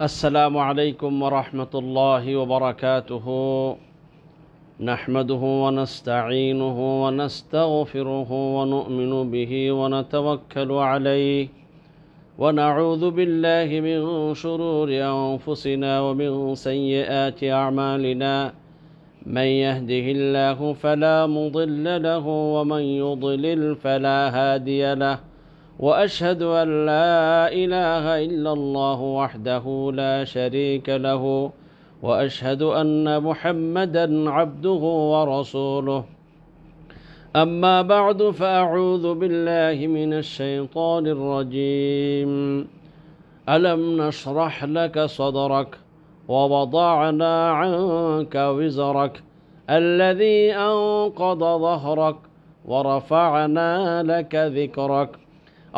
السلام عليكم ورحمة الله وبركاته. نحمده ونستعينه ونستغفره ونؤمن به ونتوكل عليه ونعوذ بالله من شرور أنفسنا ومن سيئات أعمالنا. من يهده الله فلا مضل له ومن يضلل فلا هادي له. وأشهد أن لا إله إلا الله وحده لا شريك له وأشهد أن محمدا عبده ورسوله. أما بعد فأعوذ بالله من الشيطان الرجيم. ألم نشرح لك صدرك ووضعنا عنك وزرك الذي أنقض ظهرك ورفعنا لك ذكرك.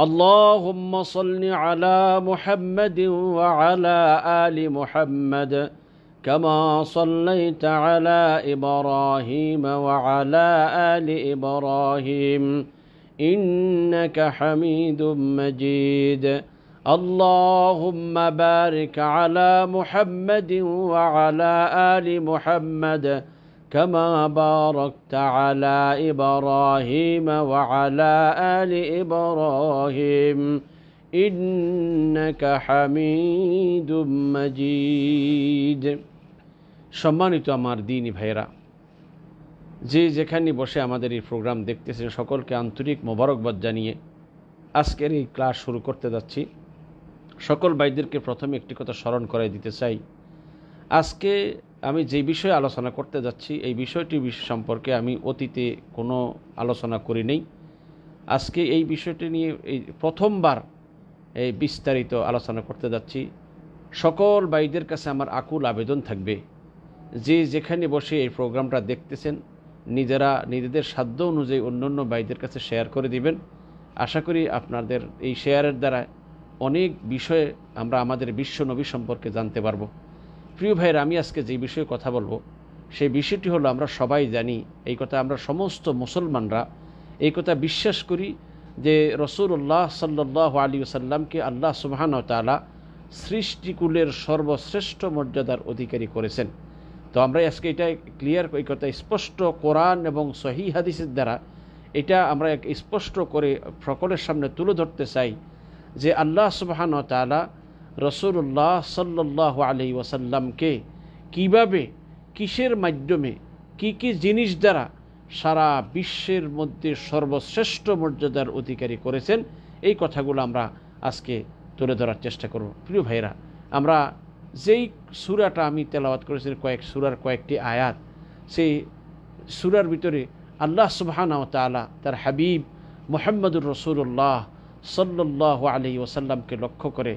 اللهم صل على محمد وعلى آل محمد كما صليت على إبراهيم وعلى آل إبراهيم إنك حميد مجيد. اللهم بارك على محمد وعلى آل محمد كما باركت على إبراهيم وعلى آل إبراهيم إنك حميد مجيد. সম্মানিত আমার দ্বীনি ভাইরা, যে যেখানে বসে আমাদের এই প্রোগ্রাম দেখতেছেন সকলকে আন্তরিক মোবারকবাদ জানিয়ে আজকের এই ক্লাস শুরু করতে যাচ্ছি। সকল ভাইদেরকে প্রথমে একটি কথা স্মরণ করাই দিতে চাই। আজকে আমি যে বিষয়ে আলোচনা করতে যাচ্ছি এই বিষয়টি সম্পর্কে আমি অতীতে কোনো আলোচনা করি নাই। আজকে এই বিষয়টি নিয়ে এই প্রথমবার এই বিস্তারিত আলোচনা করতে যাচ্ছি। সকল ভাইদের কাছে আমার আকুল আবেদন থাকবে, যে যেখানে বসে এই প্রোগ্রামটা দেখতেছেন নিজেরা নিজেদের সাধ্য অনুযায়ী অন্য ভাইদের কাছে শেয়ার করে দিবেন। আশা করি আপনাদের এই শেয়ারের দ্বারা অনেক বিষয়ে আমরা আমাদের বিশ্ব নবী সম্পর্কে জানতে পারবো। প্রিয় ভাইয়েরা, আমি আজকে যে বিষয়ে কথা বলবো সেই বিষয়টি হলো, আমরা সবাই জানি এই কথা, আমরা সমস্ত মুসলমানরা এই কথা বিশ্বাস করি যে রাসূলুল্লাহ সাল্লাল্লাহু আলাইহি ওয়াসাল্লামকে আল্লাহ সুবহানাহু ওয়া তাআলা সৃষ্টিকুলের সর্বশ্রেষ্ঠ মর্যাদার অধিকারী করেছেন। তো আমরা আজকে এটা ক্লিয়ার, এই কথা স্পষ্ট কোরআন এবং সহিহ হাদিসের দ্বারা এটা আমরা স্পষ্ট করে সকলের সামনে তুলে ধরতে চাই যে আল্লাহ সুবহানাহু ওয়া তাআলা রাসূলুল্লাহ সাল্লাল্লাহু আলাইহি ওয়াসাল্লামকে কীভাবে, কিসের মাধ্যমে, কি কি জিনিস দ্বারা সারা বিশ্বের মধ্যে সর্বশ্রেষ্ঠ মর্যাদার অধিকারী করেছেন, এই কথাগুলো আমরা আজকে তুলে ধরার চেষ্টা করব। প্রিয় ভাইরা, আমরা যেই সূরাটা আমি তেলাওয়াত করেছি, সূরার কয়েকটি আয়াত, সেই সূরার ভিতরে আল্লাহ সুবহানাহু ওয়া তাআলা তার হাবিব মুহাম্মদুর রাসূলুল্লাহ সাল্লাল্লাহু আলাইহি ওয়াসাল্লামকে লক্ষ্য করে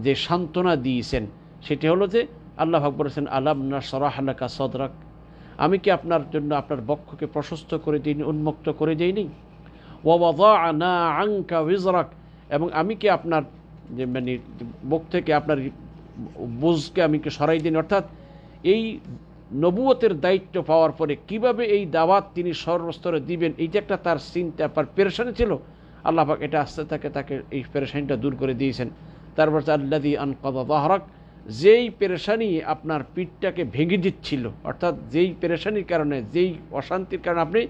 যে সান্ত্বনা দিয়েছেন সেটি হলো যে আল্লাহ পাক বলেছেন, আলাম নাশরাহ লাকা সাদরাক, আমি কি আপনার জন্য আপনার বক্ষকে প্রশস্ত করে দিইনি, উন্মুক্ত করে দিইনি? ওয়া ওয়াদা'না আনকা ওয়িজরাক, এবং আমি কি আপনার যে মানে বুক থেকে আপনার বোঝকে আমি কি সরাই দিইনি? অর্থাৎ এই নবুয়তের দায়িত্ব পাওয়ার পরে কিভাবে এই দাওয়াত তিনি সর্বস্তরে দিবেন, এইটা একটা তার চিন্তা, পেরেশানি ছিল। আল্লাহ পাক এটা আস্তে তাকে এই পেরেশানিটা দূর করে দিয়েছেন। তারপর আল্লাযী আনকাযা যাহরাক, যেই পেরেশানি আপনার পিঠটাকে ভেঙে দিচ্ছিল, অর্থাৎ যেই পেরেশানির কারণে, যেই অশান্তির কারণে আপনি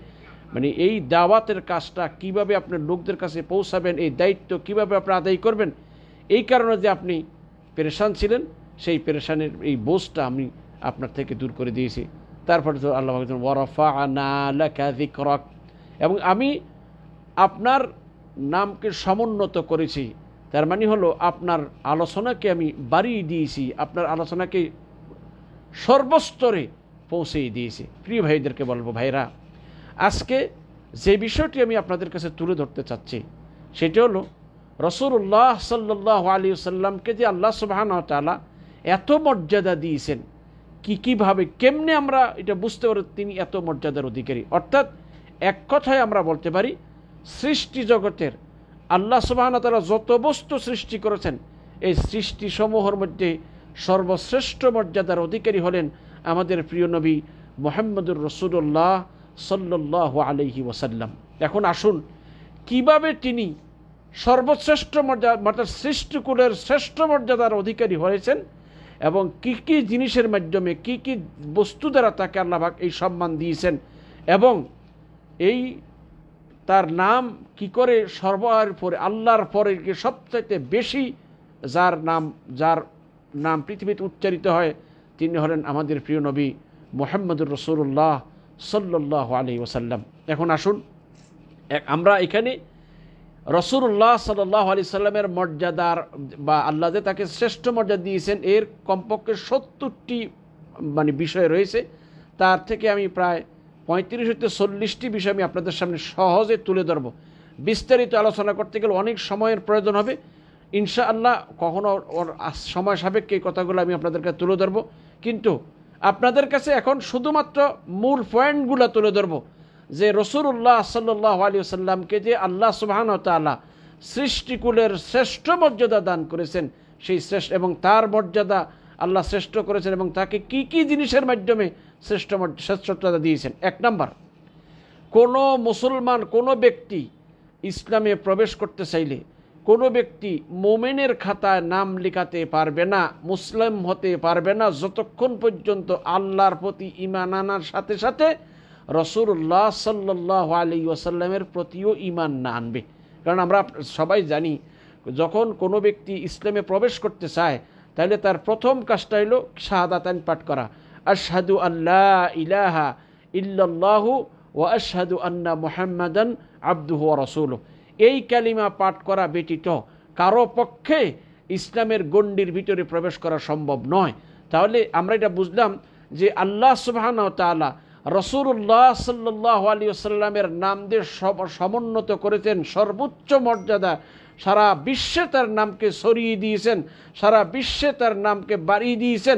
মানে এই দাওয়াতের কাজটা কিভাবে আপনার লোকদের কাছে পৌঁছাবেন, এই দায়িত্ব কিভাবে আপনি আদায় করবেন, এই কারণে যে আপনি পেরেশান ছিলেন, সেই পেরেশানির এই বোঝটা আমি আপনার থেকে দূর করে দিয়েছি। তারপরে তো আল্লাহ বলেছেন ওয়া রাফা'না লাকা যিকরাক, এবং আমি আপনার নামকে সমুন্নত করেছি। তার মানে হলো আপনার আলোচনাকে আমি বাড়িয়ে দিয়েছি, আপনার আলোচনাকে সর্বস্তরে পৌঁছে দিয়েছি। প্রিয় ভাইদেরকে বলবো, ভাইরা, আজকে যে বিষয়টি আমি আপনাদের কাছে তুলে ধরতে চাচ্ছি সেটি হলো রাসূলুল্লাহ সাল্লাল্লাহু আলাইহি ওয়াসাল্লামকে যে আল্লাহ সুবহানাহু ওয়া তাআলা এত মর্যাদা দিয়েছেন, কীভাবে, কেমনে আমরা এটা বুঝতে পারি তিনি এত মর্যাদার অধিকারী। অর্থাৎ এক কথায় আমরা বলতে পারি, সৃষ্টি জগতের আল্লাহ সুবহানাহু ওয়া তাআলা যত বস্তু সৃষ্টি করেছেন, এই সৃষ্টিসমূহের মধ্যে সর্বশ্রেষ্ঠ মর্যাদার অধিকারী হলেন আমাদের প্রিয় নবী মুহাম্মদুর রাসূলুল্লাহ সাল্লাল্লাহু আলাইহি ওয়াসাল্লাম। এখন আসুন কিভাবে তিনি সর্বশ্রেষ্ঠ মর্যাদা, সৃষ্টিকুলের শ্রেষ্ঠ মর্যাদার অধিকারী হয়েছেন, এবং কি কি জিনিসের মাধ্যমে কি কি বস্তু দ্বারা তাকে আল্লাহ পাক এই সম্মান দিয়েছেন, এবং এই তার নাম কি করে সর্বার পরে আল্লাহর পরে সবচাইতে বেশি যার নাম পৃথিবীতে উচ্চারিত হয় তিনি হলেন আমাদের প্রিয় নবী মুহাম্মদুর রাসূলুল্লাহ সাল্লাল্লাহু আলাইহি ওয়াসাল্লাম। এখন আসুন আমরা এখানে রাসূলুল্লাহ সাল্লাল্লাহু আলাইহি সাল্লামের মর্যাদার বা আল্লাহ যে তাকে শ্রেষ্ঠ মর্যাদা দিয়েছেন এর কমপক্ষে 70টি বিষয় রয়েছে। তার থেকে আমি প্রায় 35 হতে 40টি বিষয় আমি আপনাদের সামনে সহজে তুলে ধরব। বিস্তারিত আলোচনা করতে গেলে অনেক সময়ের প্রয়োজন হবে। ইনশাআল্লাহ কখনো সময় সাপেক্ষে এই কথাগুলো আমি আপনাদেরকে তুলে ধরব, কিন্তু আপনাদের কাছে এখন শুধুমাত্র মূল পয়েন্টগুলো তুলে ধরব যে রাসূলুল্লাহ সাল্লাল্লাহু আলাইহি ওয়াসাল্লামকে যে আল্লাহ সুবহানাহু ওয়া তাআলা সৃষ্টিকুলের শ্রেষ্ঠ মর্যাদা দান করেছেন, সেই শ্রেষ্ঠ এবং তার মর্যাদা আল্লাহ শ্রেষ্ঠ করেছেন এবং তাকে কি কি জিনিসের মাধ্যমে শ্রেষ্ঠতা দিয়েছেন। 1 নম্বর, কোনো মুসলমান কোনো ব্যক্তি ইসলামে প্রবেশ করতে চাইলে কোনো ব্যক্তি মোমেনের খাতায় নাম লিখাতে পারবে না, মুসলিম হতে পারবে না যতক্ষণ পর্যন্ত আল্লাহর প্রতি ঈমান আনার সাথে সাথে রাসূলুল্লাহ সাল্লাল্লাহু আলাইহি ওয়াসাল্লামের প্রতিও ঈমান না আনবে। কারণ আমরা সবাই জানি যখন কোনো ব্যক্তি ইসলামে প্রবেশ করতে চায় তাহলে তার প্রথম কাজটা হলো শাহাদাতান পাঠ করা, আশহাদু আল্লা ইলাহা ইল্লাল্লাহু ওয়া আশহাদু আন্না মুহাম্মাদান আবদুহু ওয়া রাসূলুহু। এই কালিমা পাঠ করা ব্যতীত কারো পক্ষে ইসলামের গণ্ডির ভিতরে প্রবেশ করা সম্ভব নয়। তাহলে আমরা এটা বুঝলাম যে আল্লাহ সুবহানাহু ওয়া তাআলা রাসূলুল্লাহ সাল্লাল্লাহু আলাইহি ওয়াসাল্লামের নাম দিয়ে সমুন্নত করেছেন, সর্বোচ্চ মর্যাদা, সারা বিশ্বে তার নামকে ছড়িয়ে দিয়েছেন, সারা বিশ্বে তার নামকে বাড়িয়ে দিয়েছেন।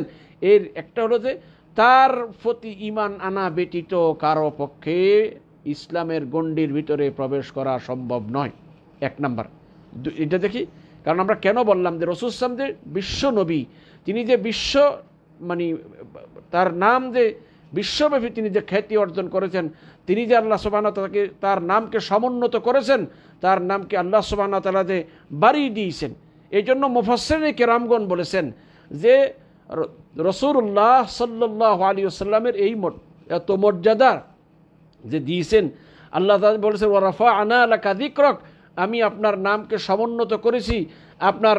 এর একটা হলো যে তার প্রতি ঈমান আনা ব্যতীত কারো পক্ষে ইসলামের গণ্ডির ভিতরে প্রবেশ করা সম্ভব নয়। 1 নম্বর এটা দেখি, কারণ আমরা কেন বললাম যে রাসূল সাল্লাল্লাহু আলাইহি ওয়াসাল্লাম যে বিশ্ব নবী, তিনি যে বিশ্ব তার নাম যে বিশ্বব্যাপী তিনি যে খ্যাতি অর্জন করেছেন, তিনি যে আল্লাহ সুবহানাহু ওয়া তাআলা তার নামকে সমুন্নত করেছেন, তার নামকে আল্লাহ সুবহানাহু ওয়া তাআলা যে বাড়িয়ে দিয়েছেন। এই জন্য মুফাসসিরিনে কেরামগণ বলেছেন যে রাসূলুল্লাহ সাল্লাল্লাহু আলাইহি ওয়াসাল্লামের এই এত মর্যাদা যে দিয়েছেন, আল্লাহ তাআলা বলেছেন ওয়া রাফা'না লাকা যিকরাক, আমি আপনার নামকে সমুন্নত করেছি, আপনার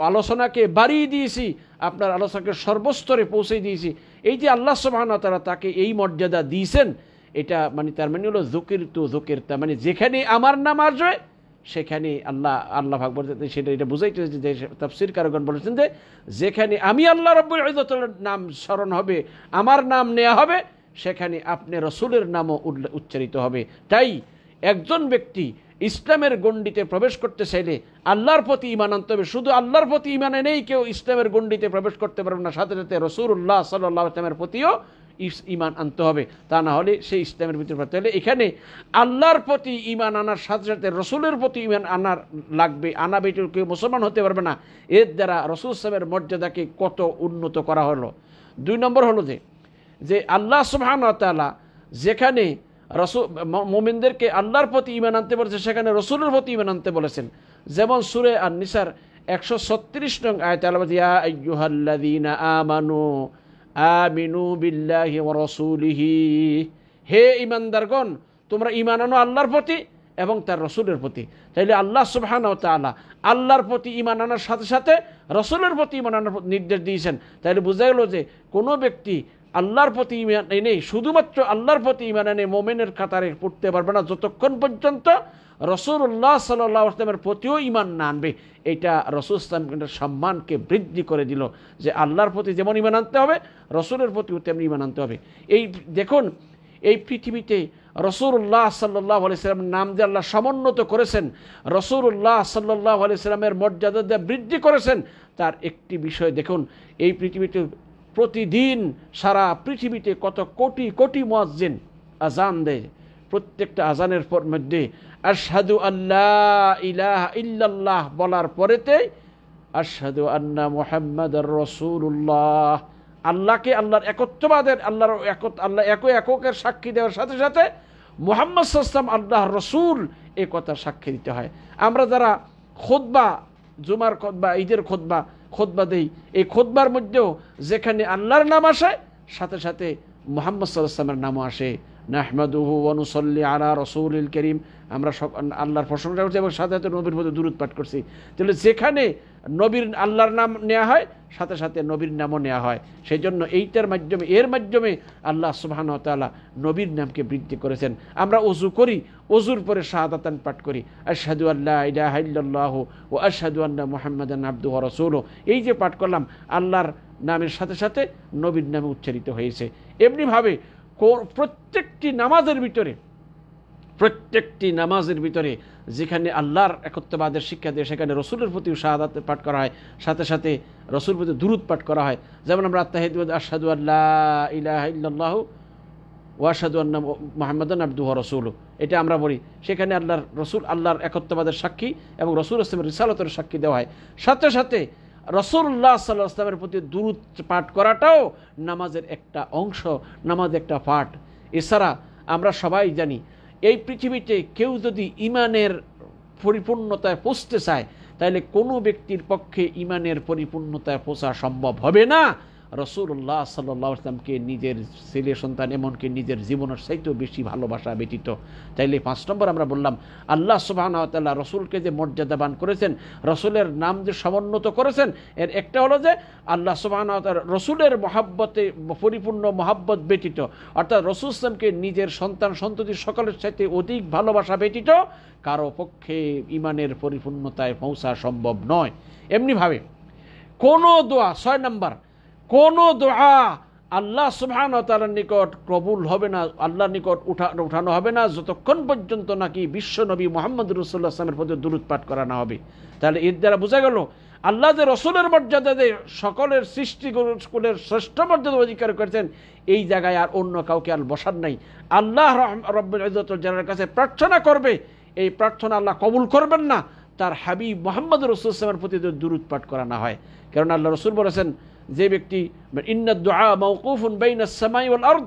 আলোচনাকে বাড়িয়ে দিয়েছি, আপনার আলোচনাকে সর্বস্তরে পৌঁছে দিয়েছি। এই যে আল্লাহ সুবহানাহু ওয়া তাআলা তাকে এই মর্যাদা দিয়েছেন, এটা তার হলো যুকিরতা, যেখানে আমার নাম আসবে সেখানে আল্লাহ পাক বলতে সেটা এটা বুঝাইতে হয়েছে যে তাফসীর কারগণ বলেছেন যে যেখানে আমি আল্লাহ রাব্বুল ইজ্জতের নাম স্মরণ হবে, আমার নাম নেওয়া হবে, সেখানে আপনি রাসূলের নামও উচ্চারিত হবে। তাই একজন ব্যক্তি ইসলামের গণ্ডিতে প্রবেশ করতে চাইলে আল্লাহর প্রতি ঈমান আনতে হবে। শুধু আল্লাহর প্রতি ঈমান এনেই কেউ ইসলামের গণ্ডিতে প্রবেশ করতে পারবে না, সাথে সাথে রাসূলুল্লাহ সাল্লাল্লাহু আলাইহি ওয়াসাল্লামের প্রতিও ঈমান আনতে হবে, তা না হলে সেই ইসলামের ভিতরে পড়তে হলে এখানে আল্লাহর প্রতি ঈমান আনার সাথে সাথে রাসূলের প্রতি ঈমান আনার লাগবে। আনা ব্যতীত কেউ মুসলমান হতে পারবে না। এর দ্বারা রাসূল সাল্লাল্লাহু আলাইহি ওয়াসাল্লামের মর্যাদাকে কত উন্নত করা হলো। 2 নম্বর হলো যে আল্লাহ সুবহানাহু ওয়া তাআলা যেখানে মুমিনদেরকে আল্লাহর প্রতি ঈমান আনতে বলেছে সেখানে রাসূলের প্রতি ঈমান আনতে বলেছেন। যেমন সূরা আন-নিসার 136 নং আয়াতে আল্লাহ বলেন ইয়া আইয়ুহাল্লাযীনা আমানু আমিনু বিল্লাহি ওয়া রাসূলিহি, হে ঈমানদারগণ তোমরা ঈমান আনো আল্লাহর প্রতি এবং তার রাসূলের প্রতি। তাইলে আল্লাহ সুবহানাহু ওয়া তাআলা আল্লাহর প্রতি ঈমান আনার সাথে সাথে রাসূলের প্রতি ঈমান আনার নির্দেশ দিয়েছেন। তাইলে বোঝা গেল যে কোনো ব্যক্তি আল্লাহর প্রতি ঈমান এনে শুধুমাত্র আল্লাহর প্রতি ঈমান এনে মুমিনের কাতারে পড়তে পারবে না যতক্ষণ পর্যন্ত রাসূলুল্লাহ সাল্লাল্লাহু আলাইহি ওয়াসাল্লামের প্রতিও ঈমান না আনবে। এটা রাসূল সাল্লাল্লাহু আলাইহি ওয়াসাল্লামের সম্মানকে বৃদ্ধি করে দিল যে আল্লাহর প্রতি যেমন ঈমান আনতে হবে রাসূলের প্রতিও তেমনি ঈমান আনতে হবে। এই দেখুন এই পৃথিবীতে রাসূলুল্লাহ সাল্লাল্লাহু আলাইহি ওয়াসাল্লামের নাম যে আল্লাহ সমুন্নত করেছেন, রাসূলুল্লাহ সাল্লাল্লাহু আলাইহি ওয়াসাল্লামের মর্যাদা দিয়ে বৃদ্ধি করেছেন, তার একটি বিষয় দেখুন। এই পৃথিবীতে প্রতিদিন সারা পৃথিবীতে কত কোটি কোটি মুয়াজ্জিন আজান দেয়। প্রত্যেকটা আজানের মধ্যে আশহাদু আল্লা ইলাহা ইল্লাল্লাহ বলার পরেতে আশহাদু আন্না মুহাম্মাদার রাসূলুল্লাহ, আল্লাহকে আল্লাহর একত্ববাদের আল্লাহর একের সাক্ষী দেওয়ার সাথে সাথে মুহাম্মদ সাল্লাল্লাহু আলাইহি ওয়াসাল্লাম আল্লাহর রাসূল এ কথা সাক্ষী দিতে হয়। আমরা যারা খুতবা, জুমার খুতবা, ঈদের খুতবা খুতবা দেই, এই খুতবার মধ্যেও যেখানে আল্লাহর নাম আসে সাথে সাথে মুহাম্মদ সাল্লাল্লাহু আলাইহি ওয়াসাল্লামের নামও আসে। নাহমাদুহু ওয়া নুসাল্লি আলা রাসূলিল কারীম, আমরা সব আল্লাহর প্রশংসা করছি এবং সাথে সাথে নবীর প্রতি দুরূদ পাঠ করছি। তাহলে যেখানে নবীর আল্লাহর নাম নেওয়া হয় সাথে সাথে নবীর নামও নেওয়া হয়। সেই জন্য এইটার মাধ্যমে এর মাধ্যমে আল্লাহ সুবহানাহু ওয়া তাআলা নবীর নামকে বৃদ্ধি করেছেন। আমরা ওযু করি, ওযুর পরে শাহাদাতান পাঠ করি, আশহাদু আল্লা ইলাহা ইল্লাল্লাহু ওয়া আশহাদু আন্না মুহাম্মাদান আবদুহু ওয়া রাসূলুহু। এই যে পাঠ করলাম আল্লাহর নামের সাথে সাথে নবীর নামে উচ্চারিত হয়েছে। এমনিভাবে প্রত্যেকটি নামাজের ভিতরে যেখানে আল্লাহর একত্ববাদের শিক্ষা দিয়ে সেখানে রসুলের প্রতি শাহাদাত পাঠ করা হয়, সাথে সাথে রসুলের প্রতি দুরূদ পাঠ করা হয়। যেমন আমরা আত্তাহিয়াতু আশহাদু আল্লা ইলাহা ইল্লাল্লাহু ওয়া আশহাদু আন্না মুহাম্মাদান আবদুহু ওয়া রাসূলুহু, এটা আমরা বলি। সেখানে আল্লাহর রসুল আল্লাহর একত্ববাদের সাক্ষী এবং রসুল ইসলামের রিসালাতের সাক্ষী দেওয়া হয়। সাথে সাথে রাসূলুল্লাহ সাল্লাল্লাহু আলাইহি ওয়াসাল্লামের প্রতি দুরূদ পাঠ করাটাও নামাজের একটা অংশ, নামাজের একটা পাঠ। এছাড়া আমরা সবাই জানি এই পৃথিবীতে কেউ যদি ইমানের পরিপূর্ণতায় পৌঁছতে চায় তাহলে কোনো ব্যক্তির পক্ষে ইমানের পরিপূর্ণতায় পৌঁছা সম্ভব হবে না রাসূলুল্লাহ সাল্লাল্লাহু আলাইহি ওয়াসাল্লামকে নিজের ছেলে সন্তান এমনকি নিজের জীবনের চাইতেও বেশি ভালোবাসা ব্যতীত। তাইলে 5 নম্বর আমরা বললাম আল্লাহ সুবহানাহু ওয়া তাআলা রসুলকে যে মর্যাদাবান করেছেন, রসুলের নাম যে সমুন্নত করেছেন, এর একটা হলো যে আল্লাহ সুবহানাহু ওয়া তাআলা রসুলের মহাব্বতে পরিপূর্ণ মহাব্বত ব্যতীত, অর্থাৎ রসুল ইসলামকে নিজের সন্তান সন্ততি সকলের সাথে অধিক ভালোবাসা ব্যতীত কারো পক্ষে ইমানের পরিপূর্ণতায় পৌঁছা সম্ভব নয়। এমনিভাবে কোনো দোয়া, 6 নম্বর, কোনো দোয়া আল্লাহ সুবহানাহু ওয়া তাআলার নিকট কবুল হবে না, আল্লাহর নিকট উঠানো হবে না যতক্ষণ পর্যন্ত নাকি বিশ্ব নবী মুহাম্মদ রাসূলুল্লাহ সাল্লাল্লাহু আলাইহি ওয়াসাল্লামের প্রতি দুরূদ পাঠ করা না হবে। তাহলে এর দ্বারা বোঝা গেল আল্লাহ যে রসুলের মর্যাদা দিয়ে সকলের সৃষ্টিকুলের শ্রেষ্ঠ মর্যাদা অধিকার করেছেন, এই জায়গায় আর অন্য কাউকে আর বসার নাই। আল্লাহ রব্বুল ইজ্জতুল জালালের কাছে প্রার্থনা করবে, এই প্রার্থনা আল্লাহ কবুল করবেন না তার হাবিব মুহাম্মদ রাসূলুল্লাহ সাল্লাল্লাহু আলাইহি ওয়াসাল্লামের প্রতি দুরূদ পাঠ করা না হয়। কারণ আল্লাহ রসুল বলেছেন যে ব্যক্তি ইন্নাদ দুআ মাওকুফুন বাইনাস সামাই ওয়াল আরদ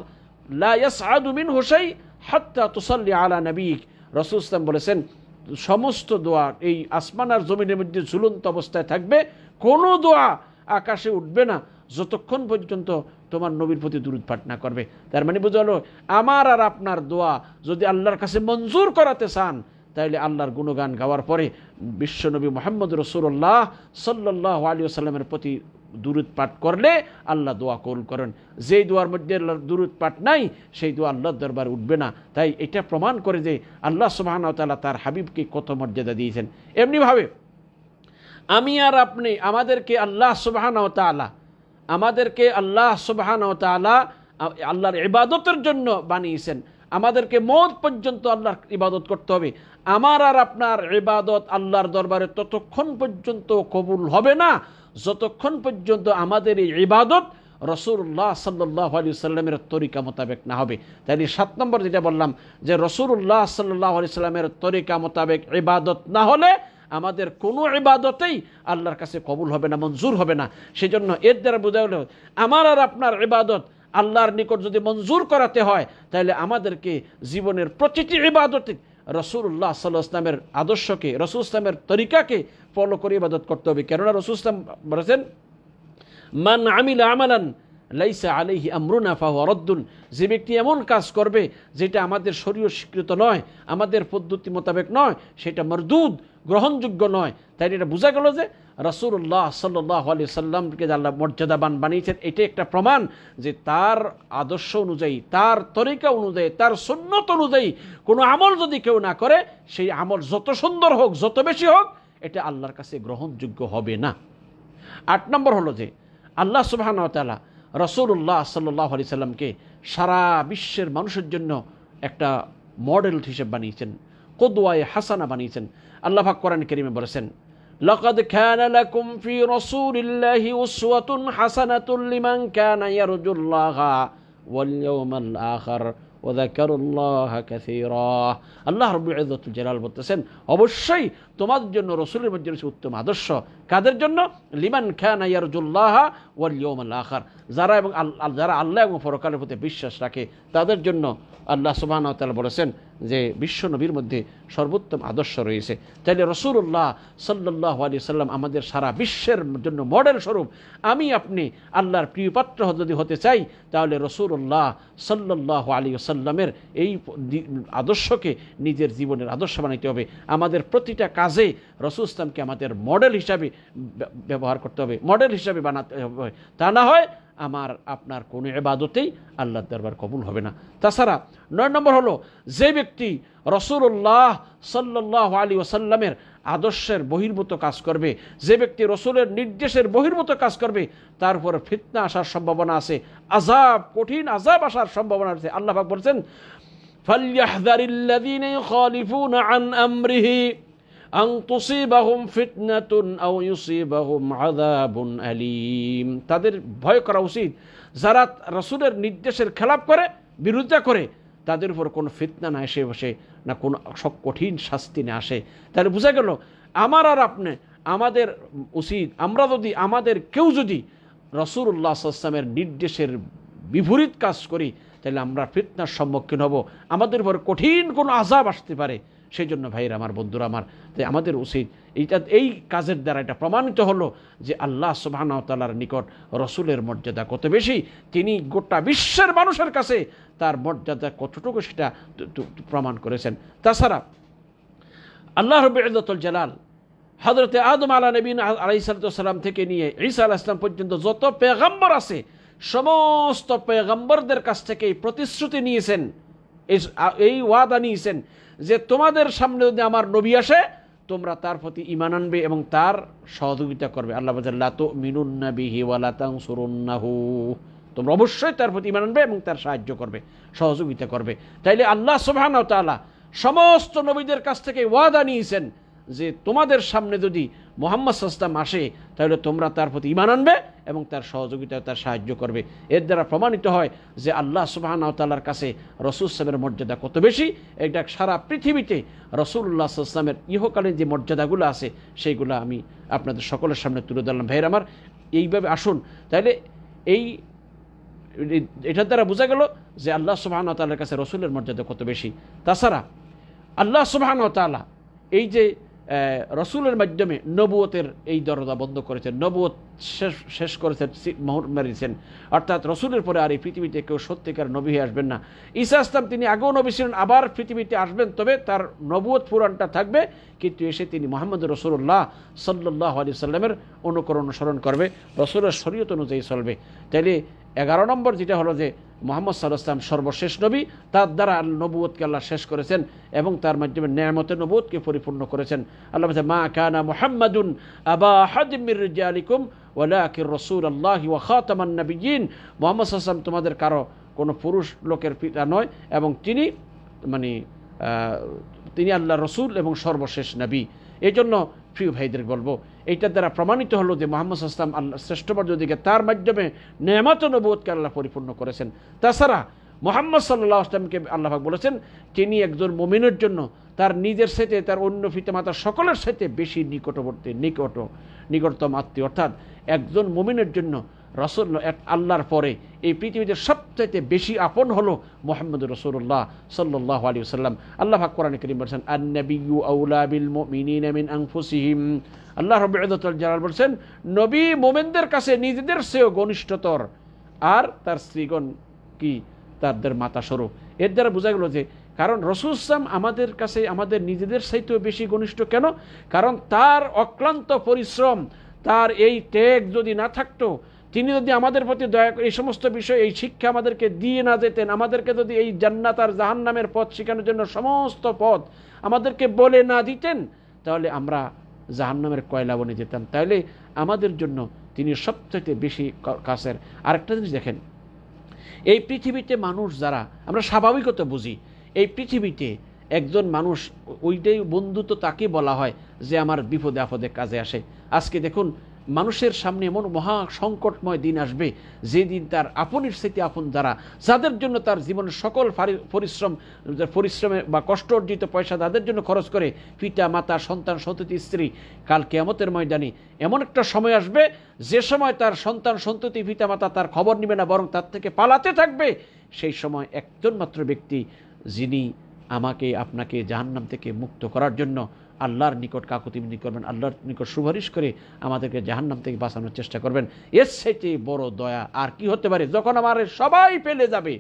লা ইয়াসআদু মিনহু শাই হাত্তা তুসাল্লি আলা নবিয়িক। রাসূল সাল্লাল্লাহু আলাইহি ওয়াসাল্লাম বলেছেন সমস্ত দোয়া এই আসমান আর জমিনের মধ্যে ঝুলন্ত অবস্থায় থাকবে, কোনো দোয়া আকাশে উঠবে না যতক্ষণ পর্যন্ত তোমার নবীর প্রতি দুরূদ পাঠ না করবে। তার মানে বোঝা হলো আমার আর আপনার দোয়া যদি আল্লাহর কাছে মঞ্জুর করাতে চান তাহলে আল্লাহর গুণগান গাওয়ার পরে বিশ্বনবী মুহাম্মদ রাসূলুল্লাহ সাল্লাল্লাহু আলাইহি ওয়াসাল্লামের প্রতি দুরূদ পাঠ করলে আল্লাহ দোয়া কবুল করেন। যেই দোয়ার মধ্যে আল্লাহর দুরূদ পাঠ নাই সেই দোয়া আল্লাহর দরবারে উঠবে না। তাই এটা প্রমাণ করে যে আল্লাহ সুবহানাহু ওয়া তাআলা তার হাবিবকে কত মর্যাদা দিয়েছেন। এমনিভাবে আমি আর আপনি আমাদেরকে আল্লাহ সুবহানাহু ওয়া তাআলা আল্লাহর ইবাদতের জন্য বানিয়েছেন। আমাদেরকে মওত পর্যন্ত আল্লাহর ইবাদত করতে হবে। আমার আর আপনার ইবাদত আল্লাহর দরবারে ততক্ষণ পর্যন্ত কবুল হবে না যতক্ষণ পর্যন্ত আমাদের এই ইবাদত রাসূলুল্লাহ সাল্লাল্লাহু আলাইহি ওয়াসাল্লামের তরিকা মোতাবেক না হবে। তাই 7 নম্বর যেটা বললাম যে রাসূলুল্লাহ সাল্লাল্লাহু আলাইহি ওয়াসাল্লামের তরিকা মোতাবেক ইবাদত না হলে আমাদের কোনো ইবাদতেই আল্লাহর কাছে কবুল হবে না, মঞ্জুর হবে না। সেজন্য এর দ্বারা বোঝা গেল আমার আর আপনার ইবাদত আল্লাহর নিকট যদি মঞ্জুর করাতে হয় তাহলে আমাদেরকে জীবনের প্রতিটি ইবাদতে রাসূলুল্লাহ সাল্লাল্লাহু আলাইহি ওয়াসাল্লামের আদর্শকে, রাসূল ইসলামের তরিকাকে ফলো করে ইবাদত করতে হবে। কেননা রাসূল ইসলাম বলেছেন মান আমিলা আমালান লাইসা আলাইহি আমরুনা ফাহুয়া রাদ্দুন, যে ব্যক্তি এমন কাজ করবে যেটা আমাদের শরীয়ত স্বীকৃত নয়, আমাদের পদ্ধতি মোতাবেক নয়, সেটা মরদুদ, গ্রহণযোগ্য নয়। তাই এটা বোঝা গেল যে রাসূলুল্লাহ সাল্লাল্লাহু আলাইহি সাল্লামকে আল্লাহ মর্যাদাবান বানিয়েছেন। এটা একটা প্রমাণ যে তার আদর্শ অনুযায়ী, তার তরিকা অনুযায়ী, তার সুন্নত অনুযায়ী কোনো আমল যদি কেউ না করে সেই আমল যত সুন্দর হোক, যত বেশি হোক, এটা আল্লাহর কাছে গ্রহণযোগ্য হবে না। 8 নম্বর হলো যে আল্লাহ সুবহানাহু ওয়া তাআলা রাসূলুল্লাহ সাল্লাল্লাহু আলাইহি সাল্লামকে সারা বিশ্বের মানুষের জন্য একটা মডেল হিসেবে বানিয়েছেন, কুদওয়ায়ে হাসানা বানিয়েছেন। আল্লাহ পাক কোরআন কারীমে বলেছেন লাকাদ কানা লাকুম ফি রাসূলিল্লাহি উসওয়াতুন হাসানাতুন লিমান কানা ইয়ারজুল্লাহা ওয়াল ইয়াওমাল আখির ওয়া যাকারাল্লাহা কাসীরা। আল্লাহ রাব্বুল ইজ্জতুল জালাল বলতেছেন অবশ্যই তোমাদের জন্য রসুলের মধ্যে রয়েছে উত্তম আদর্শ। কাদের জন্য? লিমান কানা ইয়ারজুল্লাহ ওয়াল ইয়াউমাল আখির, যারা আল্লাহ এবং পরকালের প্রতি বিশ্বাস রাখে তাদের জন্য আল্লাহ সুবহানাহু ওয়া তাআলা বলেছেন যে বিশ্ব নবীর মধ্যে সর্বোত্তম আদর্শ রয়েছে। তাইলে রাসূলুল্লাহ সাল্লাল্লাহু আলাইহি ওয়াসাল্লাম আমাদের সারা বিশ্বের জন্য মডেল স্বরূপ। আমি আপনি আল্লাহর প্রিয় পাত্র যদি হতে চাই তাহলে রাসূলুল্লাহ সাল্লাল্লাহু আলাইহি ওয়াসাল্লামের এই আদর্শকে নিজের জীবনের আদর্শ বানাইতে হবে। আমাদের প্রতিটা কাজে রাসূল ইসলামকে আমাদের মডেল হিসাবে ব্যবহার করতে হবে, মডেল হিসাবে বানাতে হবে। তা না হয় আমার আপনার কোনো ইবাদতেই আল্লাহর দরবার কবুল হবে না। তাছাড়া 9 নম্বর হলো, যে ব্যক্তি রাসূলুল্লাহ সাল্লাল্লাহু আলাইহি ওয়াসাল্লামের আদর্শের বহির্ভূত কাজ করবে, যে ব্যক্তি রাসূলের নির্দেশের বহির্ভূত কাজ করবে, তার উপর ফিতনা আসার সম্ভাবনা আছে, আযাব, কঠিন আযাব আসার সম্ভাবনা আছে। আল্লাহ পাক বলেছেন, ফালইয়াহযারিল্লাযীনা ইউখালিফুনা আন আমরিহি আন তুসিবাহুম ফিতনাতুন আও ইউসিবাহুম আযাবুন আলীম। তাদের ভয় করা উচিত যারা রাসূলের নির্দেশের খেলাপ করে, বিরোধিতা করে, তাদের উপর কোনো ফিতনা না এসে বসে, না কোনো সব কঠিন শাস্তি না আসে। তাহলে বোঝা গেল আমার আর আপনি, আমাদের উচিত, আমরা যদি আমাদের কেউ যদি রাসূলুল্লাহ সাল্লাল্লাহু আলাইহি ওয়াসাল্লামের নির্দেশের বিপরীত কাজ করি তাহলে আমরা ফিতনার সম্মুখীন হব, আমাদের উপর কঠিন কোনো আযাব আসতে পারে। সেই জন্য ভাইরা আমার, বন্ধুরা আমার, তাই আমাদের উচিত এই কাজের দ্বারা এটা প্রমাণিত হলো যে আল্লাহ সুবহানাহু ওয়া তাআলার নিকট রসুলের মর্যাদা কত বেশি, তিনি গোটা বিশ্বের মানুষের কাছে তার মর্যাদা কতটুকু সেটা প্রমাণ করেছেন। তাছাড়া আল্লাহ রাব্বুল ইজ্জতুল জালাল হযরতে আদম আলাইহিস সালাম থেকে নিয়ে ঈসা আলাইহিস সালাম পর্যন্ত যত পেগম্বর আছে সমস্ত পেগম্বরদের কাছ থেকে এই প্রতিশ্রুতি নিয়েছেন, এই ওয়াদা নিয়েছেন যে তোমাদের সামনে যদি আমার নবী আসে তোমরা তার প্রতি ঈমান আনবে এবং তার সহযোগিতা করবে। আল্লাহ বলেন, লা তুমিনুন্না বিহি ওয়া লা তানসুরুন্নাহু, তোমরা অবশ্যই তার প্রতি ঈমান আনবে এবং তার সাহায্য করবে, সহযোগিতা করবে। তাইলে আল্লাহ সুবহানাহু ওয়া তাআলা সমস্ত নবীদের কাছ থেকে ওয়াদা নিয়েছেন যে তোমাদের সামনে যদি মুহাম্মদ সাল্লাল্লাহু আলাইহি ওয়াসাল্লাম আসে তাহলে তোমরা তার প্রতি ঈমান আনবে এবং তার সহযোগিতা, তার সাহায্য করবে। এর দ্বারা প্রমাণিত হয় যে আল্লাহ সুবহানাহু ওয়া তাআলার কাছে রাসূল সাল্লাল্লাহু আলাইহি ওয়াসাল্লামের মর্যাদা কত বেশি। এটা সারা পৃথিবীতে রাসূলুল্লাহ সাল্লাল্লাহু আলাইহি ওয়াসাল্লামের ইহকালীন যে মর্যাদাগুলো আছে সেইগুলো আমি আপনাদের সকলের সামনে তুলে ধরলাম। ভাইয়ের আমার, এইভাবে আসুন। তাইলে এটার দ্বারা বোঝা গেল যে আল্লাহ সুবহানাহু ওয়া তাআলার কাছে রাসূলের মর্যাদা কত বেশি। তাছাড়া আল্লাহ সুবহানাহু ওয়া তাআলা এই যে রসুলের মাধ্যমে নবুয়তের এই দরজা বন্ধ করেছেন, নবুয়ত শেষ করেছেন, মোহর মেরেছেন। অর্থাৎ রসুলের পরে আর এই পৃথিবীতে কেউ সত্যিকার নবী হয়ে আসবেন না। ঈসা ইসলাম তিনি আগেও নবী ছিলেন, আবার পৃথিবীতে আসবেন, তবে তার নবুয়ত পুরাণটা থাকবে, কিন্তু এসে তিনি মুহাম্মদ রাসূলুল্লাহ সাল্লাল্লাহু আলাইহি ওয়াসাল্লামের অনুসরণ করবে, রসুলের শরীয়ত অনুযায়ী চলবে। তাইলে 11 নম্বর যেটা হলো যে মুহাম্মদ সাল্লাল্লাহু আলাইহি ওয়াসাল্লাম সর্বশেষ নবী, তার দ্বারা নবুয়তকে আল্লাহ শেষ করেছেন এবং তার মাধ্যমে নেয়ামতের নবুয়তকে পরিপূর্ণ করেছেন। আল্লাহ বলেন, মা কানা মুহাম্মাদুন আবা আহাদিম মির রিজালিকুম ওয়ালাকিন রাসূলুল্লাহি ওয়া খাতামান নাবিয়্যিন। মুহাম্মদ সাল্লাল্লাহু আলাইহি ওয়াসাল্লাম তোমাদের কারো কোনো পুরুষ লোকের পিতা নয় এবং তিনি তিনি আল্লাহর রসুল এবং সর্বশেষ নবী। এই জন্য প্রিয় ভাইদের বলবো, এইটার দ্বারা প্রমাণিত হলো যে মুহাম্মদ সাল্লাল্লাহু আলাইহি ওয়াসাল্লাম আল্লাহ শ্রেষ্ঠ মর্যাদাকে তার মাধ্যমে নেয়ামত ও নবুয়তকে আল্লাহ পরিপূর্ণ করেছেন। তাছাড়া মুহাম্মদ সাল্লাল্লাহু আলাইহি ওয়াসাল্লামকে আল্লাহ পাক বলেছেন তিনি একজন মুমিনের জন্য তার নিজের সাথে, তার অন্য পিতামাতার সকলের সাথে বেশি নিকটতম আত্মীয়। অর্থাৎ একজন মুমিনের জন্য রাসূল আল্লাহর পরে এই পৃথিবীতে সবচাইতে বেশি আপন হলো মুহাম্মদুর রাসূলুল্লাহ সাল্লাল্লাহু আলাইহি ওয়াসাল্লাম। আল্লাহ পাক কোরআনে কারীম বলেছেন, আন-নাবিয়্যু আওলা বিল মুমিনিনা মিন আনফুসিহিম। আল্লাহ রাব্বুল ইজ্জতুল জালাল বলেছেন, নবী মুমিনদের কাছে নিজেদের চেয়েও ঘনিষ্ঠতর, আর তার স্ত্রীগণ কি তাদের মাতা স্বরূপ। এর দ্বারা বোঝা গেল যে কারণ রাসূল সাল্লাল্লাহু আমাদের কাছে আমাদের নিজেদের চাইতেও বেশি ঘনিষ্ঠ। কেন? কারণ তার অক্লান্ত পরিশ্রম, তার এই ত্যাগ যদি না থাকতো, তিনি যদি আমাদের প্রতি দয়া করে এই সমস্ত বিষয়, এই শিক্ষা আমাদেরকে দিয়ে না যেতেন, আমাদেরকে যদি এই জান্নাত আর জাহান্নামের পথ শেখানোর জন্য সমস্ত পথ আমাদেরকে বলে না দিতেন, তাহলে আমরা জাহান্নামের কয়লা বনে যেতাম। তাহলে আমাদের জন্য তিনি সবচেয়ে বেশি কাছের। আরেকটা জিনিস দেখেন, এই পৃথিবীতে মানুষ যারা, আমরা স্বাভাবিকত বুঝি এই পৃথিবীতে একজন মানুষ, ওইটাই বন্ধু তো তাকে বলা হয় যে আমার বিপদে আপদে কাজে আসে। আজকে দেখুন মানুষের সামনে এমন মহা সংকটময় দিন আসবে, যেদিন তার আপনের সাথে আপন যারা, যাদের জন্য তার জীবনের সকল পরিশ্রমে বা কষ্ট অর্জিত পয়সা তাদের জন্য খরচ করে, পিতা মাতা সন্তান সন্ততি স্ত্রী, কাল কিয়ামতের ময়দানে এমন একটা সময় আসবে যে সময় তার সন্তান সন্ততি পিতা মাতা তার খবর নেবে না, বরং তার থেকে পালাতে থাকবে। সেই সময় একজন মাত্র ব্যক্তি, যিনি আমাকে আপনাকে জাহান্নাম থেকে মুক্ত করার জন্য আল্লাহর নিকট কাকুতি মিনতি করবেন, আল্লাহর নিকট সুপারিশ করে আমাদেরকে জাহান্নাম থেকে বাঁচানোর চেষ্টা করবেন। এর চাইতে বড় দয়া আর কি হতে পারে? যখন আমার সবাই ফেলে যাবে,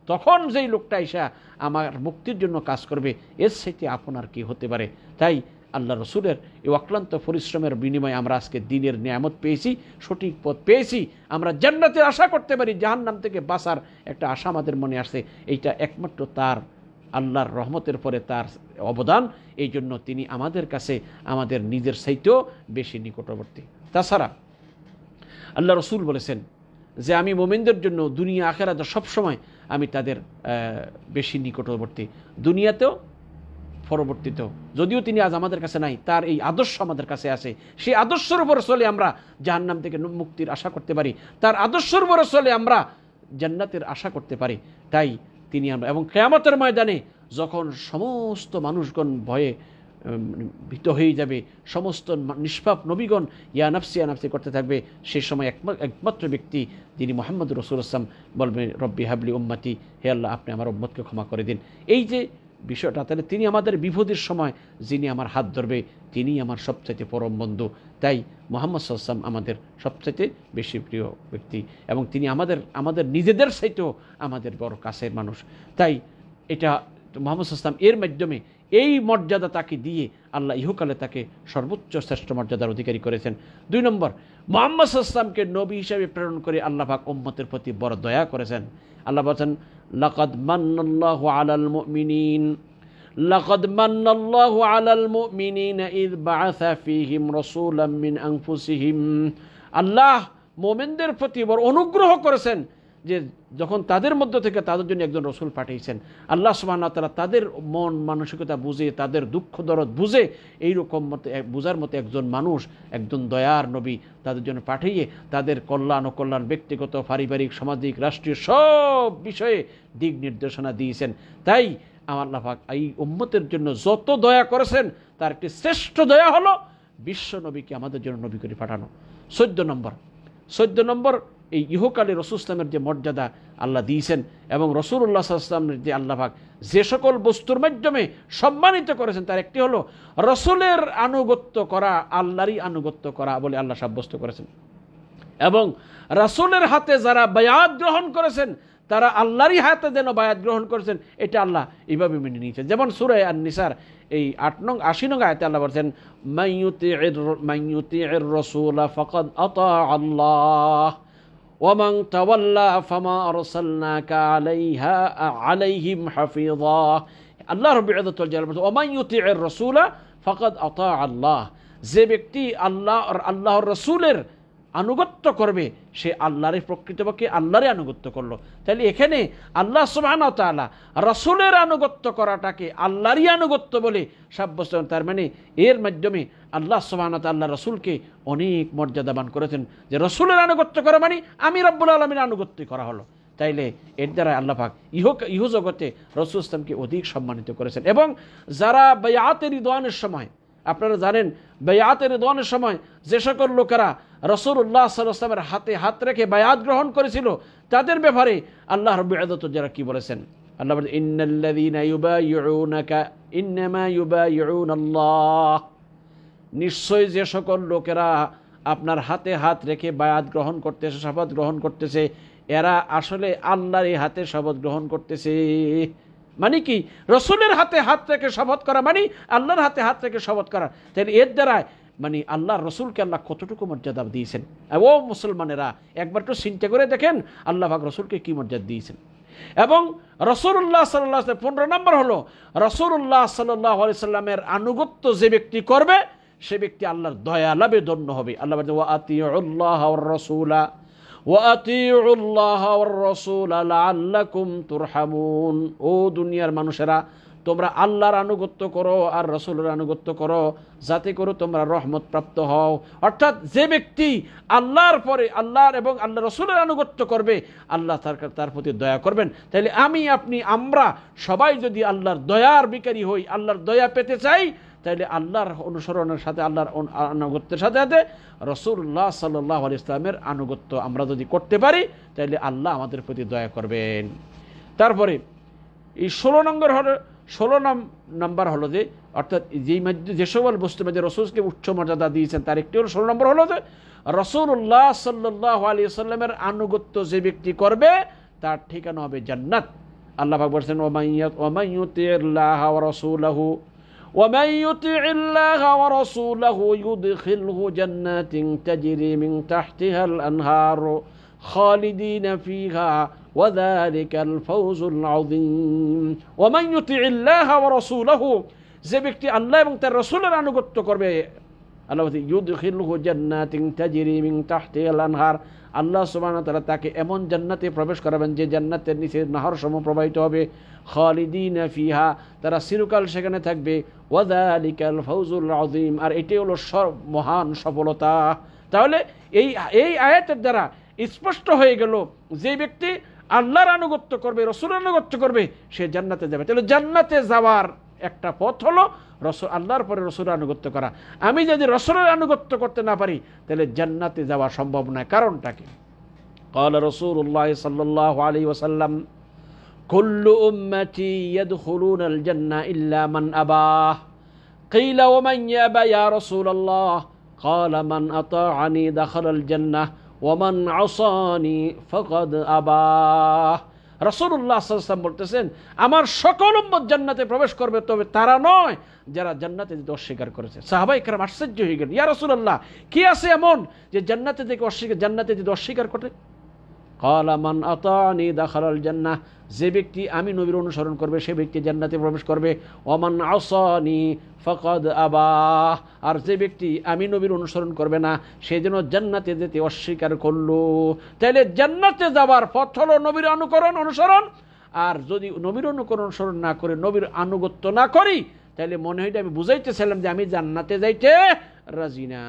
তখন যেই লোকটা এসে আমার মুক্তির জন্য কাজ করবে, এর চাইতে আপনার কি হতে পারে? তাই আল্লাহ রসুলের এই অক্লান্ত পরিশ্রমের বিনিময়ে আমরা আজকে দিনের নিয়ামত পেয়েছি, সঠিক পথ পেয়েছি, আমরা জান্নাতের আশা করতে পারি, জাহান্নাম থেকে বাঁচার একটা আশা আমাদের মনে আসছে। এইটা একমাত্র তার আল্লাহর রহমতের পরে তার অবদান। এই জন্য তিনি আমাদের কাছে আমাদের নিজের চাইতেও বেশি নিকটবর্তী। তাছাড়া আল্লাহ রসুল বলেছেন যে আমি মোমেনদের জন্য দুনিয়া আখেরাতে সবসময় আমি তাদের বেশি নিকটবর্তী, দুনিয়াতেও পরবর্তীতেও। যদিও তিনি আজ আমাদের কাছে নাই, তার এই আদর্শ আমাদের কাছে আছে। সেই আদর্শের উপর চলে আমরা জাহান্নাম থেকে মুক্তির আশা করতে পারি, তার আদর্শের উপর চলে আমরা জান্নাতের আশা করতে পারি। তাই তিনি আমরা, এবং কিয়ামতের ময়দানে যখন সমস্ত মানুষগণ ভয়ে ভীত হয়ে যাবে, সমস্ত নিষ্পাপ নবীগণ ইয়া নাফসি করতে থাকবে, সেই সময় একমাত্র ব্যক্তি যিনি মুহাম্মদ রাসূলুল্লাহ সাল্লাল্লাহু আলাইহি ওয়াসাল্লাম বলবেন, রব্বি হাবলি উম্মতি, হে আল্লাহ আপনি আমার উম্মতকে ক্ষমা করে দিন। এই যে বিষয়টা, তাহলে তিনি আমাদের বিপদের সময় যিনি আমার হাত ধরবে, তিনি আমার সবচাইতে পরম বন্ধু। তাই মুহাম্মদ সাল্লাল্লাহু আলাইহি ওয়াসাল্লাম আমাদের সবচাইতে বেশি প্রিয় ব্যক্তি, এবং তিনি আমাদের নিজেদের চাইতেও আমাদের বড় কাছের মানুষ। তাই এটা মুহাম্মদ সাল্লাল্লাহু আলাইহি ওয়াসাল্লাম এর মাধ্যমে এই মর্যাদা তাকে দিয়ে আল্লাহ ইহকালে তাকে সর্বোচ্চ শ্রেষ্ঠ মর্যাদার অধিকারী করেছেন। 2 নম্বর, মুহাম্মদ সাল্লাল্লাহু আলাইহি ওয়াসাল্লামকে নবী হিসেবে প্রেরণ করে আল্লাহ পাক উম্মতের প্রতি বড় দয়া করেছেন। আল্লাহ বলেন, লাকাদ মান্নাল্লাহু আলাল মুমিনিন, লাকাদ মান্নাল্লাহু আলাল মুমিনিনা ইয বাআসা ফীহিম রাসূলাম মিন আনফুসিহিম। আল্লাহ মুমিনদের প্রতি বড় অনুগ্রহ করেছেন যে যখন তাদের মধ্য থেকে তাদের জন্য একজন রসুল পাঠিয়েছেন। আল্লাহ সুবহানাহু ওয়া তাআলা তাদের মন মানসিকতা বুঝে, তাদের দুঃখ দরদ বুঝে, এইরকম মতে বুঝার মতো একজন মানুষ, একজন দয়ার নবী তাদের জন্য পাঠিয়ে তাদের কল্যাণ অকল্যাণ, ব্যক্তিগত পারিবারিক সামাজিক রাষ্ট্রীয় সব বিষয়ে দিক নির্দেশনা দিয়েছেন। তাই আল্লাহ পাক এই উম্মতের জন্য যত দয়া করেছেন, তার একটি শ্রেষ্ঠ দয়া হলো বিশ্ব নবীকে আমাদের জন্য নবী করে পাঠানো। 14 নম্বর এই ইহকালে রাসূল ইসলামের যে মর্যাদা আল্লাহ দিয়েছেন, এবং রাসূলুল্লাহ সাল্লাল্লাহু আলাইহি ওয়াসাল্লামের যে আল্লাহ পাক যে সকল বস্তুর মাধ্যমে সম্মানিত করেছেন, তার একটি হলো রাসূলের আনুগত্য করা, আল্লাহরই আনুগত্য করা বলে আল্লাহ সাব্যস্ত করেছেন। এবং রাসূলের হাতে যারা বায়াত গ্রহণ করেছেন, তারা আল্লাহরই হাতে যেন বায়াত গ্রহণ করেছেন, এটা আল্লাহ এইভাবে মেনে নিয়েছেন। যেমন সূরা আন-নিসার এই 80 নং আয়াতে আল্লাহ বলেছেন, মাইয়ুতি'র রাসূলা ফাকাদ আতা আল্লাহ ওয়ামান তাওয়াল্লা ফামা আরসালনাকা আলাইহিম হাফিযা। আল্লাহ রাব্বুল ইজ্জত ওয়াল জালাল বলেন, ওয়ামাইয়ুতি'র রাসূলা ফাকাদ আতা আল্লাহ। যে ব্যক্তি আল্লাহর রাসূলের আনুগত্য করবে, সে আল্লাহর প্রকৃতপক্ষে আল্লাহরই আনুগত্য করলো। তাহলে এখানে আল্লাহ সুবহানাহু ওয়া তাআলা রাসূলের আনুগত্য করাটাকে আল্লাহরই আনুগত্য বলে সাব্যস্ত করেন। তার মানে এর মাধ্যমে আল্লাহ সুবহানাহু ওয়া তাআলা রাসূলকে অনেক মর্যাদাবান করেছেন, যে রাসূলের আনুগত্য করা মানে আমি রব্বুল আলামিনের আনুগত্য করা হলো। তাইলে এর দ্বারা আল্লাহ পাক ইহ জগতে রাসূল ইসলামকে অধিক সম্মানিত করেছেন। এবং যারা বায়াতে রিদওয়ানের সময়, আপনারা জানেন বায়াতে রিদওয়ানের সময় যে সকল লোকেরা রাসূলুল্লাহ সাল্লাল্লাহু আলাইহি ওয়াসাল্লামের হাতে হাত রেখে বায়াত গ্রহণ করেছিল, তাদের ব্যাপারে আল্লাহ রাব্বুল ইজ্জত যারা কি বলেছেন, আল্লাহ বলেন, ইন্নাল্লাযীনা ইউবাইয়ুনাকা ইন্নামা ইউবাইয়ুনাল্লাহ। নিশ্চয় যে সকল লোকেরা আপনার হাতে হাত রেখে বায়াত গ্রহণ করতেছে, শপথ গ্রহণ করতেছে, এরা আসলে আল্লাহর হাতে শপথ গ্রহণ করতেছে। মানে কি, রাসূলের হাতে হাত রেখে শপথ করা মানে আল্লাহর হাতে হাত রেখে শপথ করা। তাহলে এর দ্বারা মানে আল্লাহর রাসূলকে আল্লাহ কতটুকু মর্যাদা দিয়েছেন। ও মুসলমানেরা, একবার একটু চিন্তা করে দেখেন আল্লাহ পাক রাসূলকে কি মর্যাদা দিয়েছেন। এবং রাসূলুল্লাহ সাল্লাল্লাহু আলাইহি ওয়াসাল্লাম 15 নম্বর হলো রাসূলুল্লাহ সাল্লাল্লাহু আলাইহি ওয়াসাল্লামের আনুগত্য যে ব্যক্তি করবে, সে ব্যক্তি আল্লাহর দয়া লাভে ধন্য হবে। আল্লাহ বলেন, ওয়া আতিউল্লাহ ওয়ার রাসূলা ওয়া আতিউল্লাহ ওয়ার রাসূলা লাআল্লাকুম তুরহামুন। ও দুনিয়ার মানুষেরা, তোমরা আল্লাহর আনুগত্য করো আর রাসূলের আনুগত্য করো, যাতে করে তোমরা রহমত প্রাপ্ত হও। অর্থাৎ যে ব্যক্তি আল্লাহর পরে আল্লাহর এবং আল্লাহ রাসূলের আনুগত্য করবে, আল্লাহ তার প্রতি দয়া করবেন। তাহলে আমি আপনি আমরা সবাই যদি আল্লাহর দয়ার ভিখারি হই, আল্লাহর দয়া পেতে চাই, তাহলে আল্লাহর অনুসরণের সাথে আল্লাহর আনুগত্যের সাথে সাথে রাসূলুল্লাহ সাল্লাল্লাহু আলাইহি ওয়াসাল্লামের আনুগত্য আমরা যদি করতে পারি, তাহলে আল্লাহ আমাদের প্রতি দয়া করবেন। তারপরে এই 16 নম্বর হলো যে, অর্থাৎ যে সকল বস্তুর মধ্যে রাসূলকে উচ্চ মর্যাদা দিয়েছেন তার একটি হলো 16 নম্বর হলো যে রাসূলুল্লাহ সাল্লাল্লাহু আলাইহি ওয়াসাল্লামের আনুগত্য যে ব্যক্তি করবে তার ঠিকানা হবে জান্নাত। আল্লাহ পাক বলেছেন ওয়া মান ইউতিল্লাহ ওয়া রাসূলাহু ومن يطع الله ورسوله يدخله جنات تجري من تحتها الأنهار خالدين فيها وذلك الفوز العظيم ومن يطع الله ورسوله যে ব্যক্তি আল্লাহ এবং তার রাসূলের আনুগত্য করবে, আল্লাহ ইউদখিলহু জান্নাতিন তাজরি মিন তাহতিহাল আনহার, আল্লাহ সুবহানাহু ওয়া তাআলা তাকে এমন জান্নাতে প্রবেশ করাবেন যে জান্নাতের নিচে নহরসমূহ প্রবাহিত হবে, খালিদিনা ফিহা, তারা চিরকাল সেখানে থাকবে, ওয়াযালিকাল ফাউজুল আযীম, আর এটাই হলো মহান সফলতা। তাহলে এই আয়াতের দ্বারা স্পষ্ট হয়ে গেল যে ব্যক্তি আল্লাহর আনুগত্য করবে, রাসূলের আনুগত্য করবে, সে জান্নাতে যাবে। তাহলে জান্নাতে যাওয়ার একটা পথ হলো আল্লাহর পরে রাসূলের আনুগত্য করা। আমি যদি রাসূলের আনুগত্য করতে না পারি, তাহলে জান্নাতে যাওয়া সম্ভব নয়। কারণটা কি? قال رسول الله صلى الله عليه وسلم كل أمتي يدخلون الجنة إلا من أباه قيل ومن يأبى يا رسول الله قال من أطاعني دخل الجنة ومن عصاني فقد أباه। রাসূলুল্লাহ সাল্লাল্লাহু আলাইহি ওয়াসাল্লাম বলতেছেন, আমার সকল উম্মত জান্নাতে প্রবেশ করবে, তবে তারা নয় যারা জান্নাতে যেতে অস্বীকার করেছে। সাহাবায়ে কেরাম আশ্চর্য হয়ে গেলেন, ইয়া রাসূলুল্লাহ, কি আছে এমন যে জান্নাতে যেতে অস্বীকার করে? ক্বালা মান আতানি দাখালাল জান্নাহ, যে ব্যক্তি আমি নবীর অনুসরণ করবে সে ব্যক্তি জান্নাতে প্রবেশ করবে। ওমান আসানি ফাকাদ আবা, আর যে ব্যক্তি আমি নবীর অনুসরণ করবে না সে যেন জান্নাতে যেতে অস্বীকার করলো। তাহলে জান্নাতে যাওয়ার পথ হলো নবীর অনুসরণ। আর যদি নবীর অনুসরণ না করে নবীর আনুগত্য না করি, তাহলে মনে হয় আমি বুঝাইতেছিলাম যে আমি জান্নাতে যাইতে রাজি না।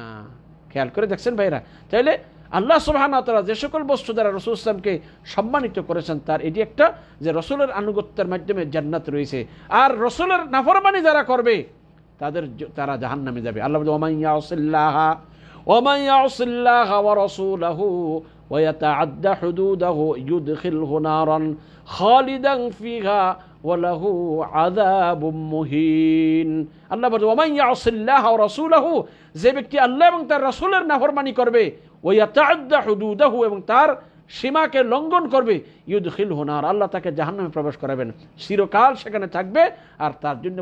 খেয়াল করে দেখছেন ভাইরা? তাহলে আল্লাহ সুবহানাহু ওয়া তাআলা যে সকল বস্তু দ্বারা রাসূল সাল্লাল্লাহু আলাইহি ওয়াসাল্লামকে সম্মানিত করেছেন, তার এটি একটা যে রাসূলের আনুগত্যের মাধ্যমে জান্নাত রয়েছে। আর রাসূলের নাফরমানি যারা করবে তারা জাহান্নামে যাবে। আল্লাহ বলেন ওয়া মান ইয়াসিল্লাহা ওয়া রাসূলাহু ওয়া ইয়াতাআদ্দা হুদুদাহু ইউদখিলহু নারান খালিদান ফিহা ওয়া লাহু আযাবুম মুহিন। আল্লাহ বলেন ওয়া মান ইয়াসিল্লাহা ওয়া রাসূলাহু, যে ব্যক্তি আল্লাহ এবং তার রাসূলের নাফরমানি করবে, ওয়া ইয়াতাআদ্দা হুদুদাহু, এবং তার সীমাকে লঙ্ঘন করবে, ইউদখিলহু নার, আল্লাহ তাকে জাহান্নামে প্রবেশ করাবেন, চিরকাল সেখানে থাকবে, আর তার জন্য